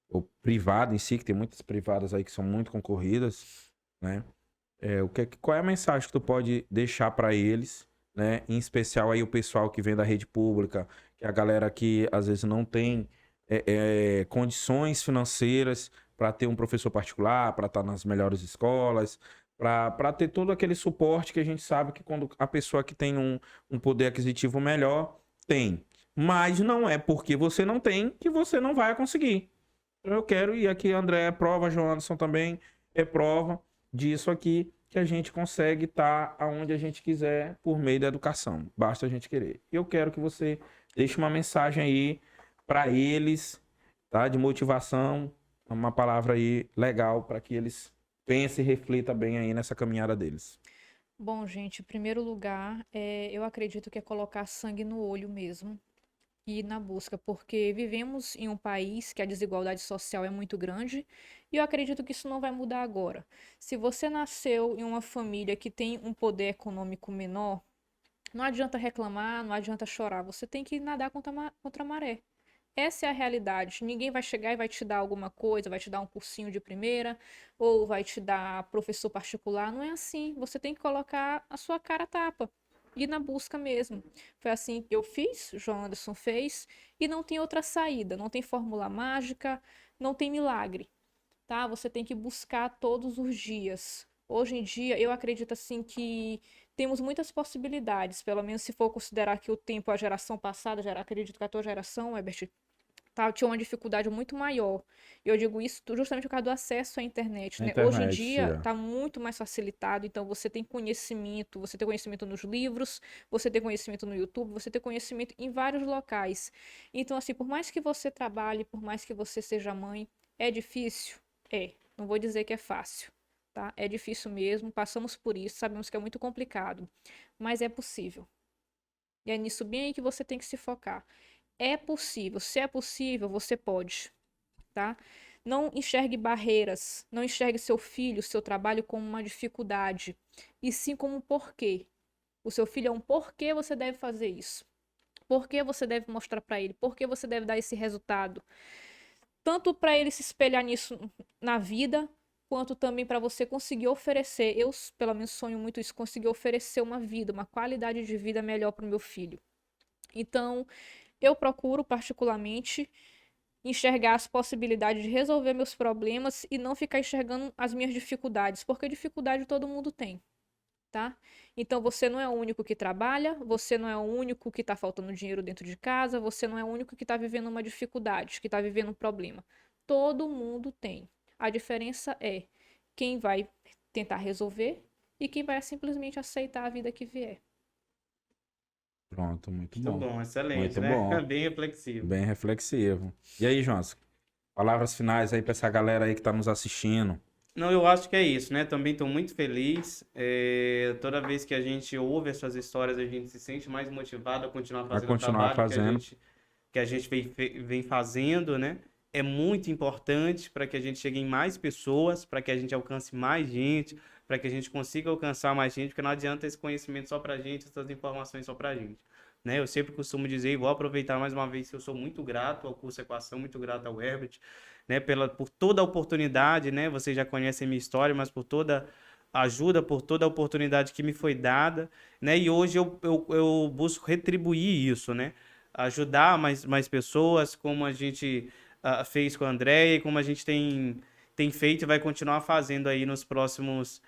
ou privada em si, que tem muitas privadas aí que são muito concorridas, né? Qual é a mensagem que tu pode deixar para eles, né? Em especial aí o pessoal que vem da rede pública, que é a galera que às vezes não tem condições financeiras para ter um professor particular, para estar nas melhores escolas, para ter todo aquele suporte que a gente sabe que quando a pessoa que tem um poder aquisitivo melhor tem. Mas não é porque você não tem que você não vai conseguir. Eu quero, e aqui André é prova, João Anderson também é prova disso aqui, que a gente consegue estar aonde a gente quiser por meio da educação. Basta a gente querer. Eu quero que você deixe uma mensagem aí para eles, tá? De motivação, uma palavra aí legal para que eles pensem e reflitam bem aí nessa caminhada deles. Bom, gente, em primeiro lugar, eu acredito que é colocar sangue no olho mesmo e ir na busca, porque vivemos em um país que a desigualdade social é muito grande e eu acredito que isso não vai mudar agora. Se você nasceu em uma família que tem um poder econômico menor, não adianta reclamar, não adianta chorar, você tem que nadar contra a maré. Essa é a realidade. Ninguém vai chegar e vai te dar alguma coisa, vai te dar um cursinho de primeira, ou vai te dar professor particular. Não é assim. Você tem que colocar a sua cara a tapa. Ir na busca mesmo. Foi assim que eu fiz, o João Anderson fez, e não tem outra saída. Não tem fórmula mágica, não tem milagre, tá? Você tem que buscar todos os dias. Hoje em dia, eu acredito assim que temos muitas possibilidades, pelo menos se for considerar que o tempo, a geração passada, já acredito que a tua geração, Herbert, tá, tinha uma dificuldade muito maior. E eu digo isso justamente por causa do acesso à internet, Na né? Hoje em internet, dia está muito mais facilitado, então você tem conhecimento nos livros, você tem conhecimento no YouTube, você tem conhecimento em vários locais. Então, assim, por mais que você trabalhe, por mais que você seja mãe, é difícil? É. Não vou dizer que é fácil, tá? É difícil mesmo, passamos por isso, sabemos que é muito complicado, mas é possível. E é nisso bem aí que você tem que se focar. É possível. Se é possível, você pode, tá? Não enxergue barreiras, não enxergue seu filho, seu trabalho como uma dificuldade, e sim como um porquê. O seu filho é um porquê você deve fazer isso. Por que você deve mostrar para ele? Por que você deve dar esse resultado? Tanto para ele se espelhar nisso na vida, quanto também para você conseguir oferecer. Eu, pelo menos, sonho muito isso, conseguir oferecer uma vida, uma qualidade de vida melhor para o meu filho. Então, eu procuro, particularmente, enxergar as possibilidades de resolver meus problemas e não ficar enxergando as minhas dificuldades, porque dificuldade todo mundo tem, tá? Então você não é o único que trabalha, você não é o único que está faltando dinheiro dentro de casa, você não é o único que está vivendo uma dificuldade, que está vivendo um problema. Todo mundo tem. A diferença é quem vai tentar resolver e quem vai simplesmente aceitar a vida que vier. Pronto, muito Muito bom. bom, excelente, Muito né? bom. Bem reflexivo. Bem reflexivo. E aí, Jonas? Palavras finais aí pra essa galera aí que tá nos assistindo. Não, eu acho que é isso, né? Também estou muito feliz. Toda vez que a gente ouve essas histórias, a gente se sente mais motivado a continuar Vai fazendo o continuar trabalho fazendo. que a gente vem fazendo, né? É muito importante para que a gente chegue em mais pessoas, para que a gente alcance mais gente, para que a gente consiga alcançar mais gente, porque não adianta esse conhecimento só para a gente, essas informações só para a gente. Né? Eu sempre costumo dizer, e vou aproveitar mais uma vez, que eu sou muito grato ao curso Equação, muito grato ao Herbert, né? Por toda a oportunidade, né? Vocês já conhecem minha história, mas por toda a ajuda, por toda a oportunidade que me foi dada, né? E hoje eu busco retribuir isso, né? Ajudar mais pessoas, como a gente fez com a Andréia e como a gente tem feito e vai continuar fazendo aí nos próximos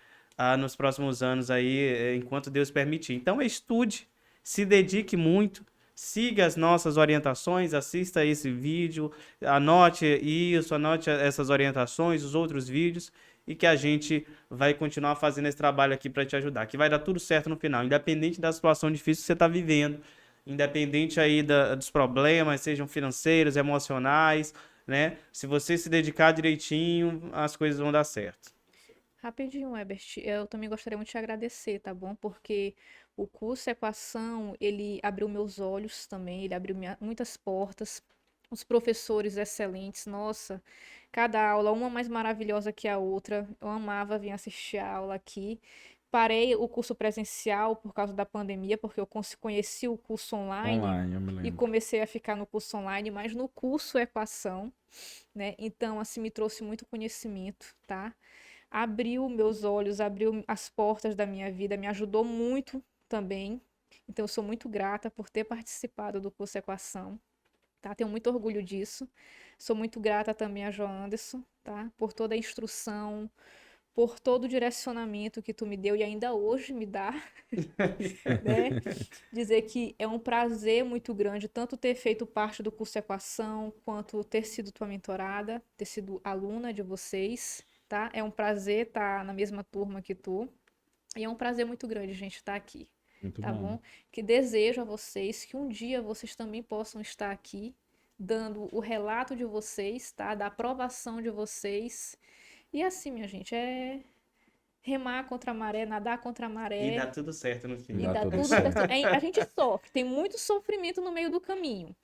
anos aí, enquanto Deus permitir. Então, estude, se dedique muito, siga as nossas orientações, assista esse vídeo, anote isso, anote essas orientações, os outros vídeos, e que a gente vai continuar fazendo esse trabalho aqui para te ajudar, que vai dar tudo certo no final, independente da situação difícil que você está vivendo, independente aí dos problemas, sejam financeiros, emocionais, né? Se você se dedicar direitinho, as coisas vão dar certo. Rapidinho, Ebert, eu também gostaria muito de te agradecer, tá bom? Porque o curso Equação, ele abriu meus olhos também, ele abriu muitas portas. Os professores excelentes, nossa, cada aula, uma mais maravilhosa que a outra. Eu amava vir assistir a aula aqui. Parei o curso presencial por causa da pandemia, porque eu conheci o curso online Online, eu me e lembro. comecei a ficar no curso online, mas no curso Equação, né? Então, assim, me trouxe muito conhecimento, tá? Abriu meus olhos, abriu as portas da minha vida, me ajudou muito também. Então, eu sou muito grata por ter participado do curso Equação, tá? Tenho muito orgulho disso. Sou muito grata também a João Anderson, tá? Por toda a instrução, por todo o direcionamento que tu me deu e ainda hoje me dá, né? Dizer que é um prazer muito grande tanto ter feito parte do curso Equação, quanto ter sido tua mentorada, ter sido aluna de vocês, tá? É um prazer estar na mesma turma que tu. E é um prazer muito grande, gente, estar aqui, Muito tá bom. bom? Que desejo a vocês que um dia vocês também possam estar aqui, dando o relato de vocês, tá? Da aprovação de vocês. E assim, minha gente, é remar contra a maré, nadar contra a E dá maré. tudo certo no fim. E Dá dá tudo tudo certo. certo. A gente sofre, tem muito sofrimento no meio do caminho,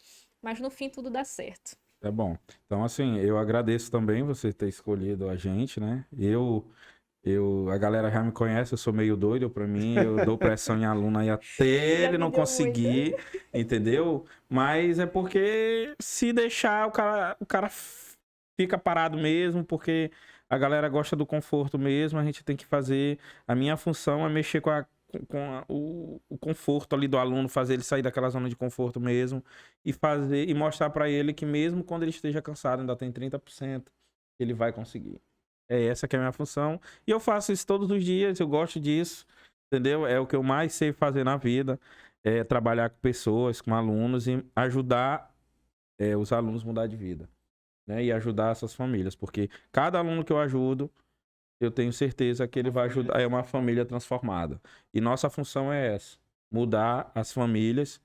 mas no fim tudo dá certo. É bom. Então, assim, eu agradeço também você ter escolhido a gente, né? A galera já me conhece, eu sou meio doido, pra mim, eu dou pressão em aluno aí até Já ele me não deu conseguir, entendeu? Mas é porque se deixar, o cara fica parado mesmo, porque a galera gosta do conforto mesmo, a gente tem que fazer. A minha função é mexer o conforto ali do aluno, fazer ele sair daquela zona de conforto mesmo e mostrar pra ele que mesmo quando ele esteja cansado, ainda tem 30%, ele vai conseguir. É essa que é a minha função. E eu faço isso todos os dias, eu gosto disso, entendeu? É o que eu mais sei fazer na vida, é trabalhar com pessoas, com alunos e ajudar os alunos a mudar de vida, né? E ajudar essas famílias, porque cada aluno que eu ajudo, eu tenho certeza que ele vai ajudar, é uma família transformada. E nossa função é essa, mudar as famílias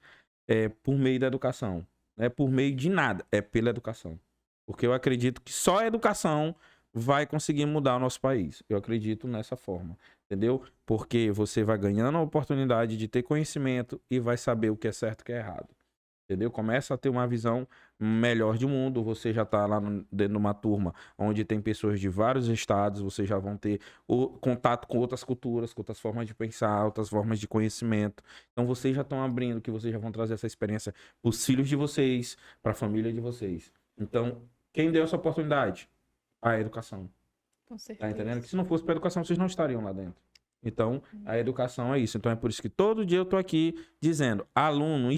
por meio da educação. Não é por meio de nada, é pela educação. Porque eu acredito que só a educação vai conseguir mudar o nosso país. Eu acredito nessa forma, entendeu? Porque você vai ganhando a oportunidade de ter conhecimento e vai saber o que é certo e o que é errado. Entendeu? Começa a ter uma visão melhor de mundo. Você já está lá dentro de uma turma onde tem pessoas de vários estados, vocês já vão ter o contato com outras culturas, com outras formas de pensar, outras formas de conhecimento. Então vocês já estão abrindo, que vocês já vão trazer essa experiência para os filhos de vocês, para a família de vocês. Então, quem deu essa oportunidade? A educação. Com Tá certeza. entendendo? Que se não fosse pela educação, vocês não estariam lá dentro. Então, a educação é isso. Então, é por isso que todo dia eu tô aqui dizendo, aluno,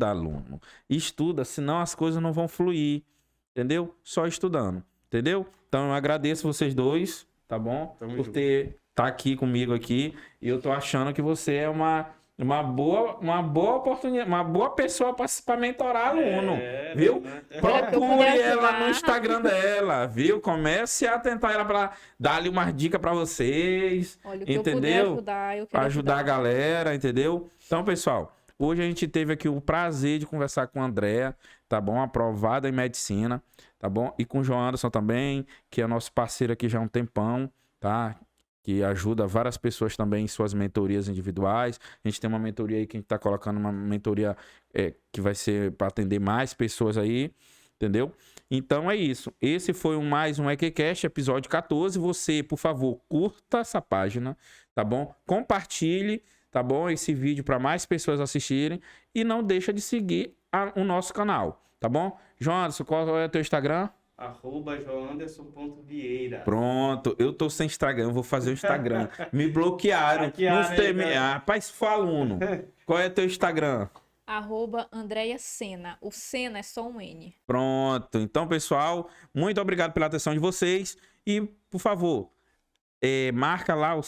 aluno. Estuda, senão as coisas não vão fluir. Entendeu? Só estudando. Entendeu? Então, eu agradeço vocês dois, tá bom? Tamo por junto. tá aqui comigo aqui. E eu tô achando que você é uma boa oportunidade, uma boa pessoa para mentorar aluno, viu? né? Procure puder ela ajudar. no Instagram dela, viu? Comece a tentar ela para dar ali umas dicas para vocês, Olha, o que eu puder entendeu? ajudar, eu quero Ajudar a ajudar. galera, entendeu? Então, pessoal, hoje a gente teve aqui o prazer de conversar com a Andréa, tá bom? Aprovada em medicina, tá bom? E com o João Anderson também, que é nosso parceiro aqui já há um tempão, tá? Que ajuda várias pessoas também em suas mentorias individuais. A gente tem uma mentoria aí que a gente tá colocando uma mentoria que vai ser para atender mais pessoas aí, entendeu? Então é isso. Esse foi mais um EQCast, episódio 14. Você, por favor, curta essa página, tá bom? Compartilhe, tá bom? Esse vídeo para mais pessoas assistirem e não deixa de seguir o nosso canal, tá bom? João Anderson, qual é o teu Instagram? @joanderson.vieira. Pronto, eu tô sem Instagram, eu vou fazer o Instagram. Me bloquearam. Hackearam Não tem... aí, cara. Rapaz, for aluno. Qual é teu Instagram? @Andreia Sena. O Sena é só um N. Pronto. Então, pessoal, muito obrigado pela atenção de vocês. E, por favor, marca lá o